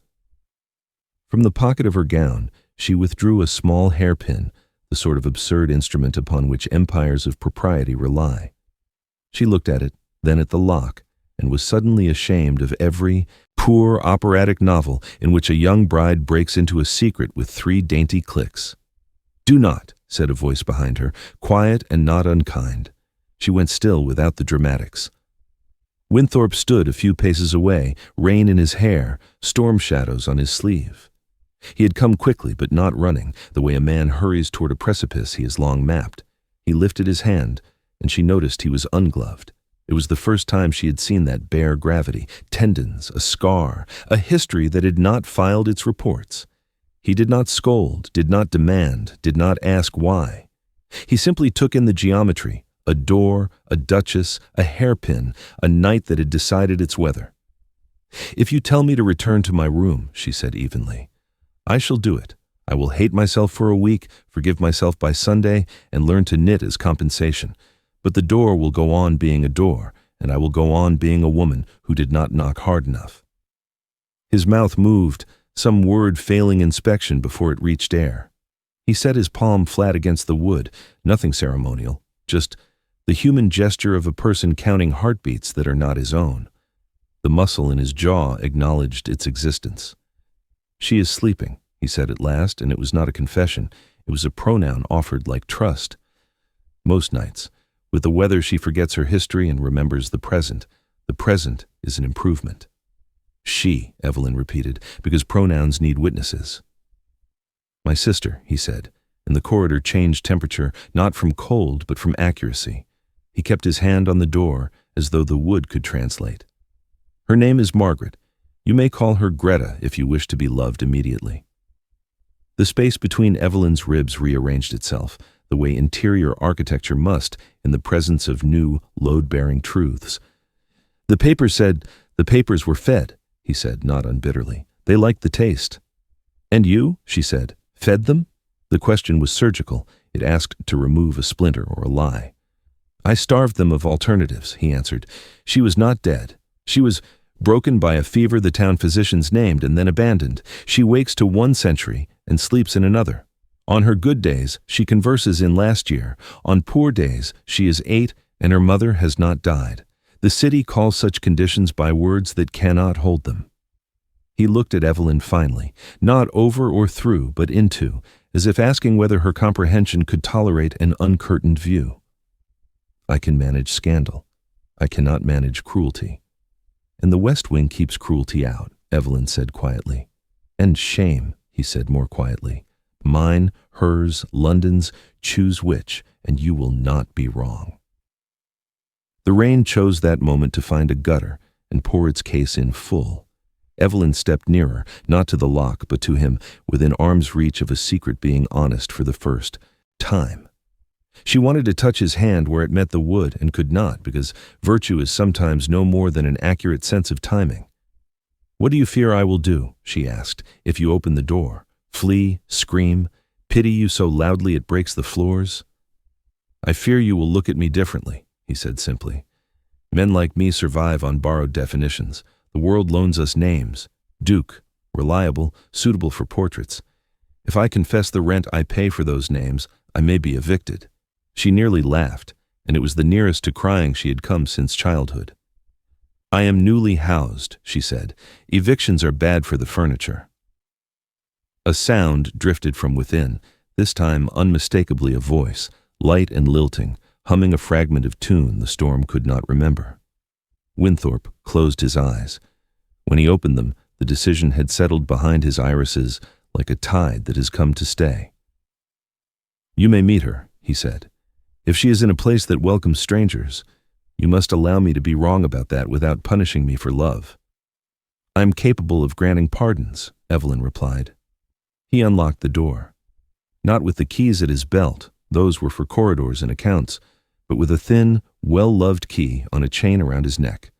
From the pocket of her gown, she withdrew a small hairpin, the sort of absurd instrument upon which empires of propriety rely. She looked at it, then at the lock, and was suddenly ashamed of every poor operatic novel in which a young bride breaks into a secret with 3 dainty clicks. "Do not," said a voice behind her, quiet and not unkind. She went still without the dramatics. Winthorpe stood a few paces away, rain in his hair, storm shadows on his sleeve. He had come quickly but not running, the way a man hurries toward a precipice he has long mapped. He lifted his hand, and she noticed he was ungloved. It was the first time she had seen that bare gravity, tendons, a scar, a history that had not filed its reports. He did not scold, did not demand, did not ask why. He simply took in the geometry, a door, a duchess, a hairpin, a night that had decided its weather. "If you tell me to return to my room," she said evenly, "I shall do it. I will hate myself for a week, forgive myself by Sunday, and learn to knit as compensation. But the door will go on being a door, and I will go on being a woman who did not knock hard enough." His mouth moved, some word failing inspection before it reached air. He set his palm flat against the wood, nothing ceremonial, just the human gesture of a person counting heartbeats that are not his own. The muscle in his jaw acknowledged its existence. "She is sleeping," he said at last, and it was not a confession. It was a pronoun offered like trust. Most nights. With the weather, she forgets her history and remembers the present. The present is an improvement. "She," Evelyn repeated, because pronouns need witnesses. "My sister," he said, and the corridor changed temperature not from cold but from accuracy. He kept his hand on the door as though the wood could translate. Her name is Margaret. You may call her Greta if you wish to be loved immediately. The space between Evelyn's ribs rearranged itself, the way interior architecture must in the presence of new, load-bearing truths. The papers were fed, he said, not unbitterly. They liked the taste. And you, she said, fed them? The question was surgical. It asked to remove a splinter or a lie. I starved them of alternatives, he answered. She was not dead. She was broken by a fever the town physicians named and then abandoned. She wakes to one century and sleeps in another. On her good days, she converses in last year. On poor days, she is 8 and her mother has not died. The city calls such conditions by words that cannot hold them. He looked at Evelyn finally, not over or through, but into, as if asking whether her comprehension could tolerate an uncurtained view. I can manage scandal. I cannot manage cruelty. And the West Wing keeps cruelty out, Evelyn said quietly. And shame, he said more quietly. Mine, hers, London's, choose which, and you will not be wrong. The rain chose that moment to find a gutter and pour its case in full. Evelyn stepped nearer, not to the lock, but to him, within arm's reach of a secret being honest for the first time. She wanted to touch his hand where it met the wood and could not, because virtue is sometimes no more than an accurate sense of timing. What do you fear I will do, she asked, if you open the door? Flee, scream, pity you so loudly it breaks the floors? I fear you will look at me differently, he said simply. Men like me survive on borrowed definitions. The world loans us names. Duke, reliable, suitable for portraits. If I confess the rent I pay for those names, I may be evicted. She nearly laughed, and it was the nearest to crying she had come since childhood. I am newly housed, she said. Evictions are bad for the furniture. A sound drifted from within, this time unmistakably a voice, light and lilting, humming a fragment of tune the storm could not remember. Winthorpe closed his eyes. When he opened them, the decision had settled behind his irises like a tide that has come to stay. You may meet her, he said. If she is in a place that welcomes strangers, you must allow me to be wrong about that without punishing me for love. I am capable of granting pardons, Evelyn replied. He unlocked the door. Not with the keys at his belt, those were for corridors and accounts, but with a thin, well-loved key on a chain around his neck.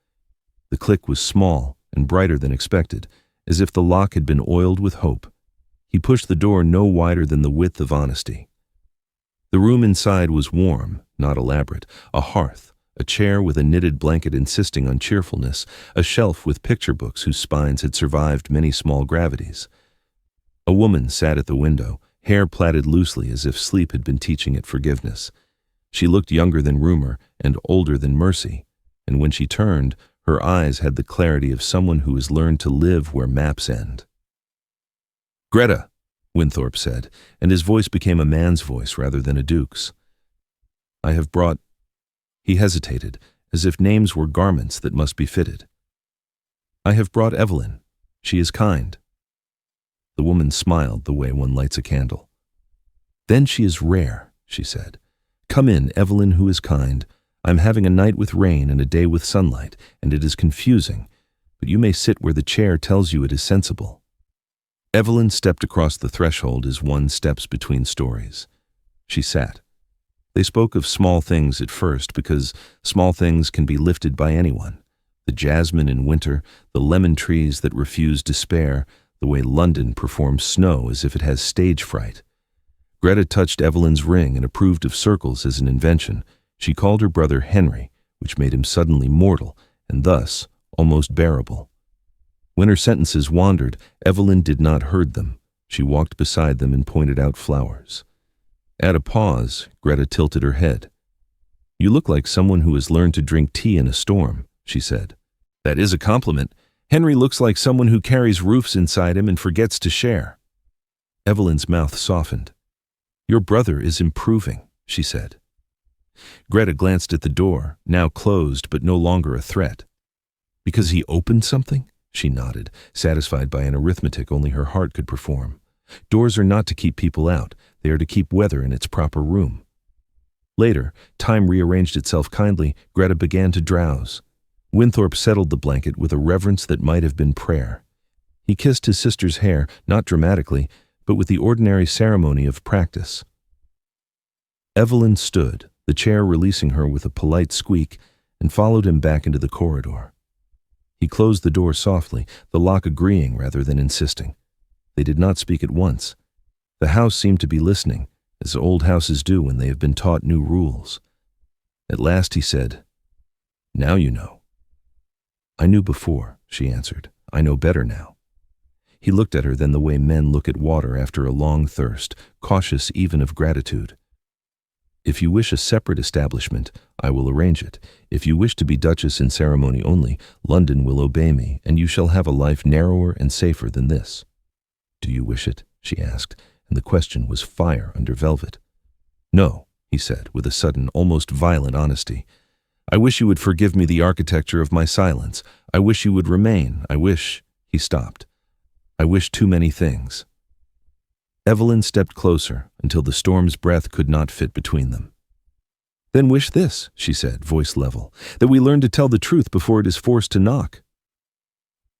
The click was small and brighter than expected, as if the lock had been oiled with hope. He pushed the door no wider than the width of honesty. The room inside was warm, not elaborate, a hearth, a chair with a knitted blanket insisting on cheerfulness, a shelf with picture books whose spines had survived many small gravities. A woman sat at the window, hair plaited loosely as if sleep had been teaching it forgiveness. She looked younger than rumor and older than mercy, and when she turned, her eyes had the clarity of someone who has learned to live where maps end. Greta, Winthorpe said, and his voice became a man's voice rather than a duke's. I have brought... He hesitated, as if names were garments that must be fitted. I have brought Evelyn. She is kind. The woman smiled the way one lights a candle. Then she is rare, she said. Come in, Evelyn, who is kind. I'm having a night with rain and a day with sunlight, and it is confusing, but you may sit where the chair tells you it is sensible. Evelyn stepped across the threshold as one steps between stories. She sat. They spoke of small things at first because small things can be lifted by anyone. The jasmine in winter, the lemon trees that refuse despair, the way London performs snow as if it has stage fright. Greta touched Evelyn's ring and approved of circles as an invention. She called her brother Henry, which made him suddenly mortal and thus almost bearable. When her sentences wandered, Evelyn did not heard them. She walked beside them and pointed out flowers. At a pause, Greta tilted her head. You look like someone who has learned to drink tea in a storm, she said. That is a compliment. Henry looks like someone who carries roofs inside him and forgets to share. Evelyn's mouth softened. Your brother is improving, she said. Greta glanced at the door, now closed but no longer a threat. Because he opened something? She nodded, satisfied by an arithmetic only her heart could perform. Doors are not to keep people out. They are to keep weather in its proper room. Later, time rearranged itself kindly. Greta began to drowse. Winthorpe settled the blanket with a reverence that might have been prayer. He kissed his sister's hair, not dramatically, but with the ordinary ceremony of practice. Evelyn stood, the chair releasing her with a polite squeak, and followed him back into the corridor. He closed the door softly, the lock agreeing rather than insisting. They did not speak at once. The house seemed to be listening, as old houses do when they have been taught new rules. At last he said, "Now you know." "I knew before," she answered. "I know better now." He looked at her then the way men look at water after a long thirst, cautious even of gratitude. "If you wish a separate establishment, I will arrange it. If you wish to be Duchess in ceremony only, London will obey me, and you shall have a life narrower and safer than this." "Do you wish it?" she asked, and the question was fire under velvet. "No," he said, with a sudden, almost violent honesty. "I wish you would forgive me the architecture of my silence. I wish you would remain. I wish—" He stopped. "I wish too many things." Evelyn stepped closer until the storm's breath could not fit between them. "Then wish this," she said, voice level, "that we learn to tell the truth before it is forced to knock."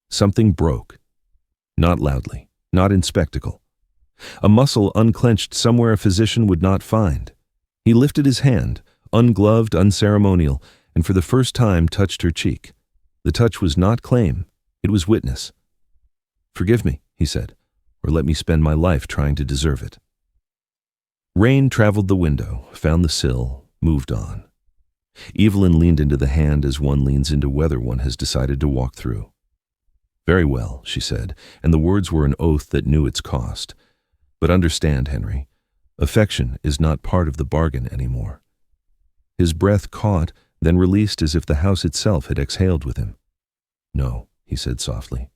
Something broke. Not loudly, not in spectacle. A muscle unclenched somewhere a physician would not find. He lifted his hand, ungloved, unceremonial, and for the first time touched her cheek. The touch was not claim, it was witness. "Forgive me," he said, "or let me spend my life trying to deserve it." Rain traveled the window, found the sill, moved on. Evelyn leaned into the hand as one leans into weather one has decided to walk through. "Very well," she said, and the words were an oath that knew its cost. "But understand, Henry, affection is not part of the bargain anymore." His breath caught, then released as if the house itself had exhaled with him. "No," he said softly.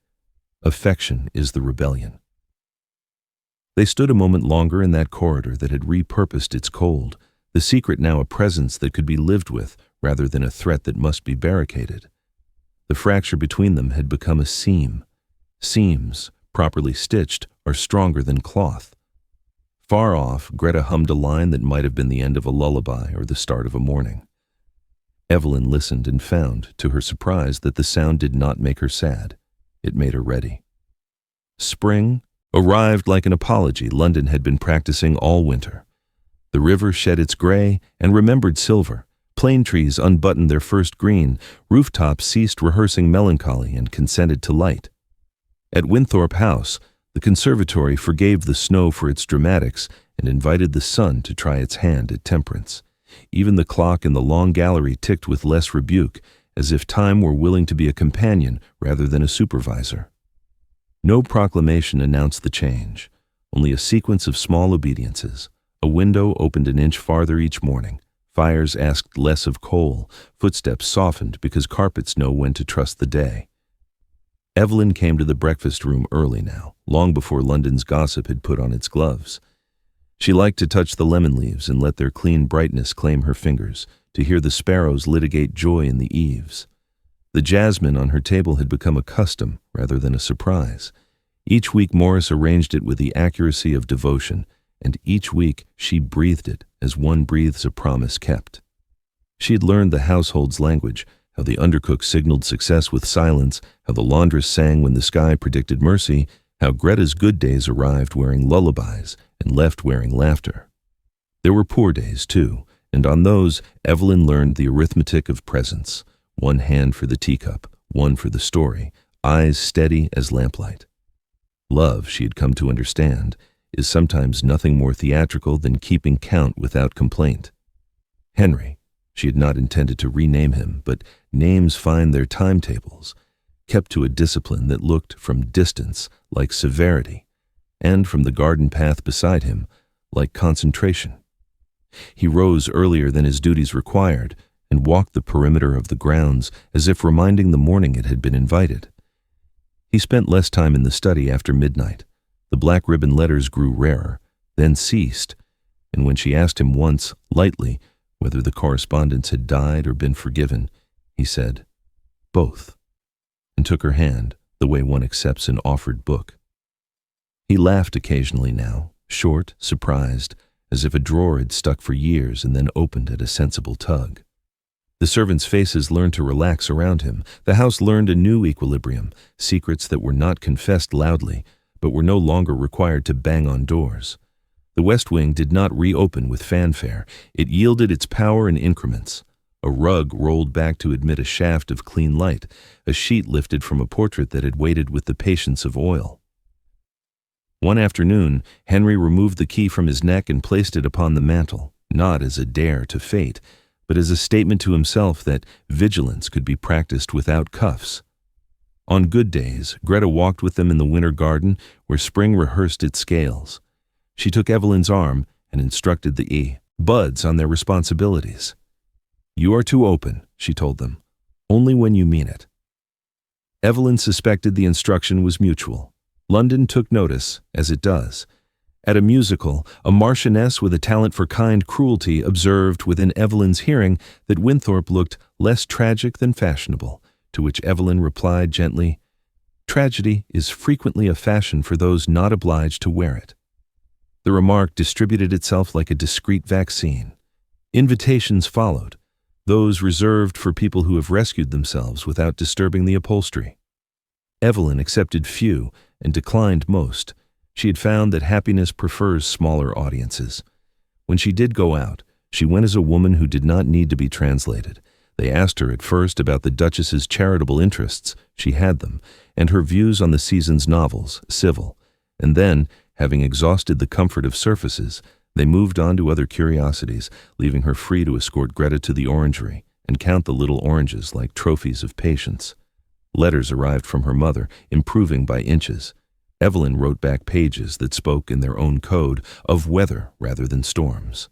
"Affection is the rebellion." They stood a moment longer in that corridor that had repurposed its cold, the secret now a presence that could be lived with rather than a threat that must be barricaded. The fracture between them had become a seam. Seams, properly stitched, are stronger than cloth. Far off, Greta hummed a line that might have been the end of a lullaby or the start of a morning. Evelyn listened and found, to her surprise, that the sound did not make her sad. It made her ready. Spring arrived like an apology London had been practicing all winter. The river shed its gray and remembered silver. Plane trees unbuttoned their first green. Rooftops ceased rehearsing melancholy and consented to light. At Winthorpe House, the conservatory forgave the snow for its dramatics and invited the sun to try its hand at temperance. Even the clock in the long gallery ticked with less rebuke, as if time were willing to be a companion rather than a supervisor. No proclamation announced the change, only a sequence of small obediences. A window opened an inch farther each morning. Fires asked less of coal. Footsteps softened because carpets know when to trust the day. Evelyn came to the breakfast room early now, long before London's gossip had put on its gloves. She liked to touch the lemon leaves and let their clean brightness claim her fingers, to hear the sparrows litigate joy in the eaves. The jasmine on her table had become a custom rather than a surprise. Each week Morris arranged it with the accuracy of devotion, and each week she breathed it as one breathes a promise kept. She had learned the household's language, how the undercook signaled success with silence, how the laundress sang when the sky predicted mercy, how Greta's good days arrived wearing lullabies and left wearing laughter. There were poor days, too, and on those Evelyn learned the arithmetic of presence. One hand for the teacup, one for the story, eyes steady as lamplight. Love, she had come to understand, is sometimes nothing more theatrical than keeping count without complaint. Henry, she had not intended to rename him, but names find their timetables, kept to a discipline that looked from distance like severity, and from the garden path beside him like concentration. He rose earlier than his duties required and walked the perimeter of the grounds as if reminding the morning it had been invited. He spent less time in the study after midnight. The black ribbon letters grew rarer, then ceased, and when she asked him once, lightly, whether the correspondence had died or been forgiven, he said, "Both," and took her hand the way one accepts an offered book. He laughed occasionally now, short, surprised, as if a drawer had stuck for years and then opened at a sensible tug. The servants' faces learned to relax around him. The house learned a new equilibrium, secrets that were not confessed loudly, but were no longer required to bang on doors. The West Wing did not reopen with fanfare. It yielded its power in increments. A rug rolled back to admit a shaft of clean light, a sheet lifted from a portrait that had waited with the patience of oil. One afternoon, Henry removed the key from his neck and placed it upon the mantel, not as a dare to fate, but as a statement to himself that vigilance could be practiced without cuffs. On good days, Greta walked with them in the winter garden where spring rehearsed its scales. She took Evelyn's arm and instructed the buds on their responsibilities. "You are to open," she told them, "only when you mean it." Evelyn suspected the instruction was mutual. London took notice, as it does. At a musical, a marchioness with a talent for kind cruelty observed within Evelyn's hearing that Winthrop looked less tragic than fashionable, to which Evelyn replied gently, "Tragedy is frequently a fashion for those not obliged to wear it." The remark distributed itself like a discreet vaccine. Invitations followed, those reserved for people who have rescued themselves without disturbing the upholstery. Evelyn accepted few and declined most. She had found that happiness prefers smaller audiences. When she did go out, she went as a woman who did not need to be translated. They asked her at first about the Duchess's charitable interests, she had them, and her views on the season's novels, civil. And then, having exhausted the comfort of surfaces, they moved on to other curiosities, leaving her free to escort Greta to the orangery and count the little oranges like trophies of patience. Letters arrived from her mother, improving by inches. Evelyn wrote back pages that spoke in their own code of weather rather than storms.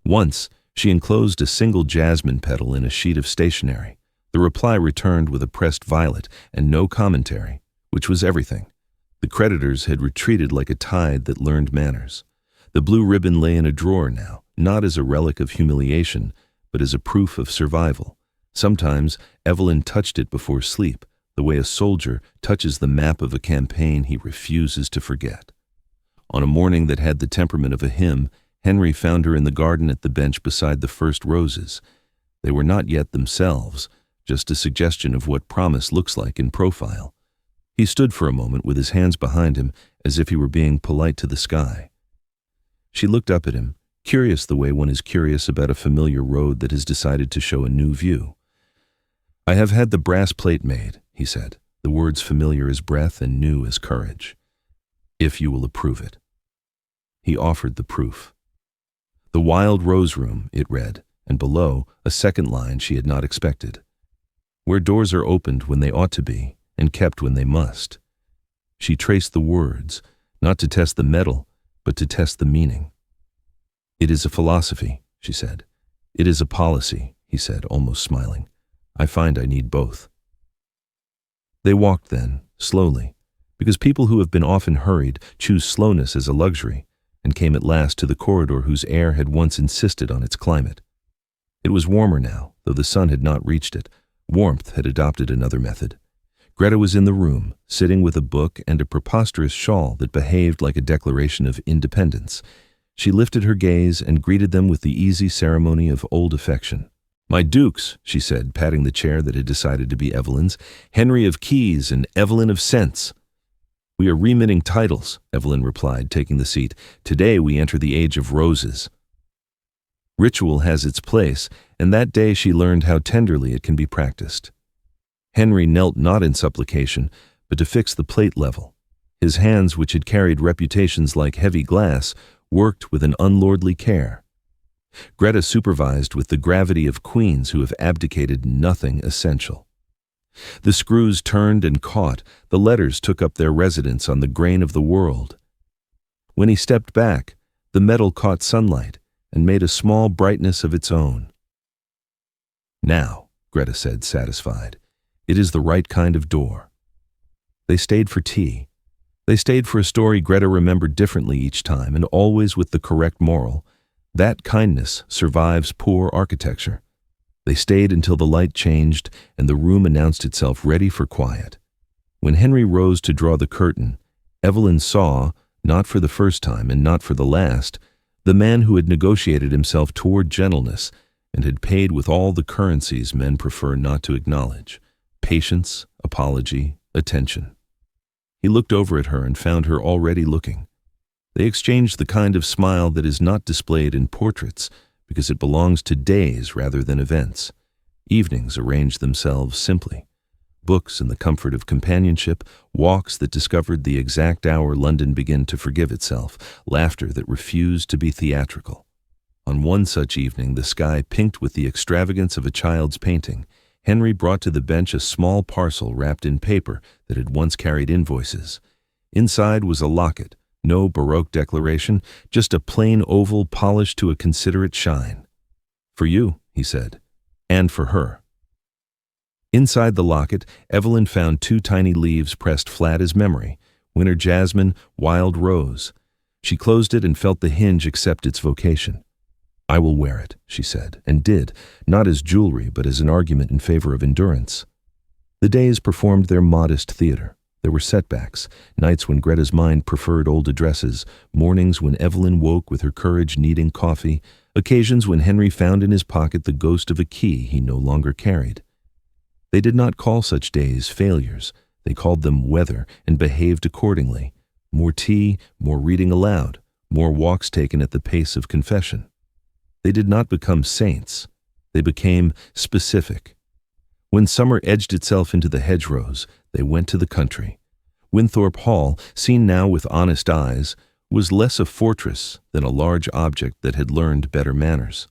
Once, she enclosed a single jasmine petal in a sheet of stationery. The reply returned with a pressed violet and no commentary, which was everything. The creditors had retreated like a tide that learned manners. The blue ribbon lay in a drawer now, not as a relic of humiliation, but as a proof of survival. Sometimes Evelyn touched it before sleep, the way a soldier touches the map of a campaign he refuses to forget. On a morning that had the temperament of a hymn, Henry found her in the garden at the bench beside the first roses. They were not yet themselves, just a suggestion of what promise looks like in profile. He stood for a moment with his hands behind him, as if he were being polite to the sky. She looked up at him, curious the way one is curious about a familiar road that has decided to show a new view. "I have had the brass plate made," he said, the words familiar as breath and new as courage. "If you will approve it." He offered the proof. "The Wild Rose Room," it read, and below, a second line she had not expected. "Where doors are opened when they ought to be, and kept when they must." She traced the words, not to test the metal, but to test the meaning. "It is a philosophy," she said. "It is a policy," he said, almost smiling. "I find I need both." They walked then, slowly, because people who have been often hurried choose slowness as a luxury, and came at last to the corridor whose air had once insisted on its climate. It was warmer now, though the sun had not reached it. Warmth had adopted another method. Greta was in the room, sitting with a book and a preposterous shawl that behaved like a declaration of independence. She lifted her gaze and greeted them with the easy ceremony of old affection. "My dukes," she said, patting the chair that had decided to be Evelyn's, "Henry of Keys and Evelyn of Sense." "We are remitting titles," Evelyn replied, taking the seat. "Today we enter the age of roses." Ritual has its place, and that day she learned how tenderly it can be practiced. Henry knelt not in supplication, but to fix the plate level. His hands, which had carried reputations like heavy glass, worked with an unlordly care. Greta supervised with the gravity of queens who have abdicated nothing essential. The screws turned and caught, the letters took up their residence on the grain of the world. When he stepped back, the metal caught sunlight and made a small brightness of its own. "Now," Greta said, satisfied, "it is the right kind of door." They stayed for tea. They stayed for a story Greta remembered differently each time and always with the correct moral. That kindness survives poor architecture. They stayed until the light changed and the room announced itself ready for quiet. When Henry rose to draw the curtain, Evelyn saw, not for the first time and not for the last, the man who had negotiated himself toward gentleness and had paid with all the currencies men prefer not to acknowledge: patience, apology, attention. He looked over at her and found her already looking. They exchanged the kind of smile that is not displayed in portraits because it belongs to days rather than events. Evenings arranged themselves simply. Books in the comfort of companionship, walks that discovered the exact hour London began to forgive itself, laughter that refused to be theatrical. On one such evening, the sky pinked with the extravagance of a child's painting. Henry brought to the bench a small parcel wrapped in paper that had once carried invoices. Inside was a locket, no Baroque declaration, just a plain oval polished to a considerate shine. "For you," he said, "and for her." Inside the locket, Evelyn found 2 tiny leaves pressed flat as memory: winter jasmine, wild rose. She closed it and felt the hinge accept its vocation. "I will wear it," she said, and did, not as jewelry but as an argument in favor of endurance. The days performed their modest theater. There were setbacks, nights when Greta's mind preferred old addresses, mornings when Evelyn woke with her courage needing coffee, occasions when Henry found in his pocket the ghost of a key he no longer carried. They did not call such days failures. They called them weather and behaved accordingly. More tea, more reading aloud, more walks taken at the pace of confession. They did not become saints. They became specific. When summer edged itself into the hedgerows, they went to the country. Winthorpe Hall, seen now with honest eyes, was less a fortress than a large object that had learned better manners.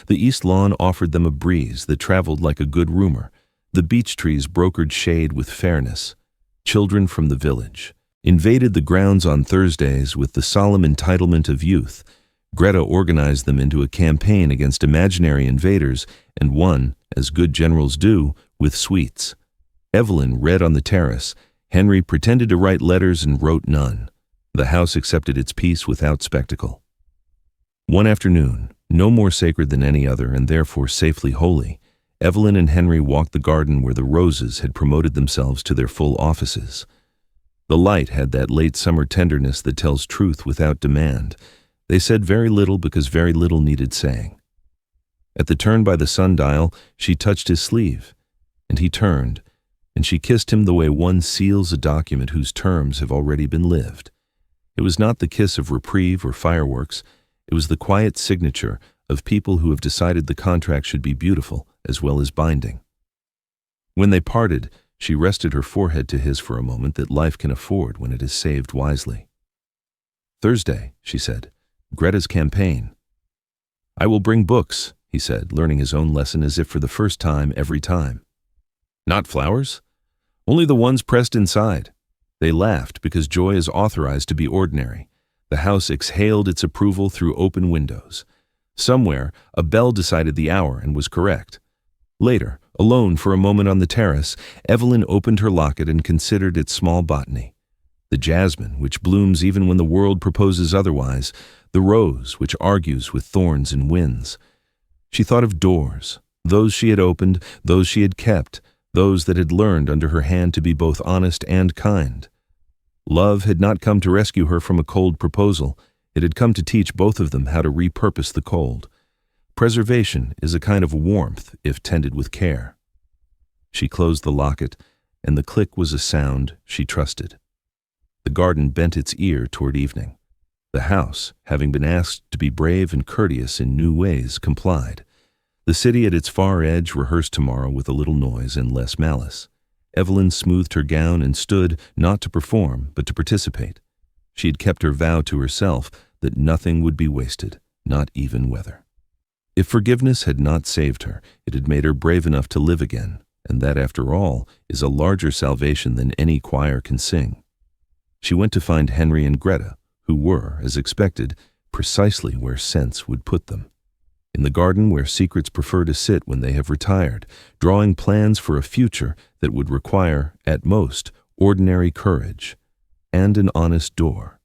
The east lawn offered them a breeze that traveled like a good rumor. The beech trees brokered shade with fairness. Children from the village invaded the grounds on Thursdays with the solemn entitlement of youth. Greta organized them into a campaign against imaginary invaders and won, as good generals do, with sweets. Evelyn read on the terrace. Henry pretended to write letters and wrote none. The house accepted its peace without spectacle. One afternoon, no more sacred than any other and therefore safely holy, Evelyn and Henry walked the garden where the roses had promoted themselves to their full offices. The light had that late summer tenderness that tells truth without demand. They said very little because very little needed saying. At the turn by the sundial, she touched his sleeve, and he turned, and she kissed him the way one seals a document whose terms have already been lived. It was not the kiss of reprieve or fireworks. It was the quiet signature of people who have decided the contract should be beautiful as well as binding. When they parted, she rested her forehead to his for a moment that life can afford when it is saved wisely. "Thursday," she said, "Greta's campaign." "I will bring books," he said, learning his own lesson as if for the first time every time. "Not flowers? Only the ones pressed inside." They laughed because joy is authorized to be ordinary. The house exhaled its approval through open windows. Somewhere, a bell decided the hour and was correct. Later, alone for a moment on the terrace, Evelyn opened her locket and considered its small botany. The jasmine, which blooms even when the world proposes otherwise, the rose, which argues with thorns and winds. She thought of doors, those she had opened, those she had kept, those that had learned under her hand to be both honest and kind. Love had not come to rescue her from a cold proposal. It had come to teach both of them how to repurpose the cold. Preservation is a kind of warmth if tended with care. She closed the locket, and the click was a sound she trusted. The garden bent its ear toward evening. The house, having been asked to be brave and courteous in new ways, complied. The city at its far edge rehearsed tomorrow with a little noise and less malice. Evelyn smoothed her gown and stood, not to perform, but to participate. She had kept her vow to herself that nothing would be wasted, not even weather. If forgiveness had not saved her, it had made her brave enough to live again, and that, after all, is a larger salvation than any choir can sing. She went to find Henry and Greta, who were, as expected, precisely where sense would put them. In the garden where secrets prefer to sit when they have retired, drawing plans for a future that would require, at most, ordinary courage and an honest door.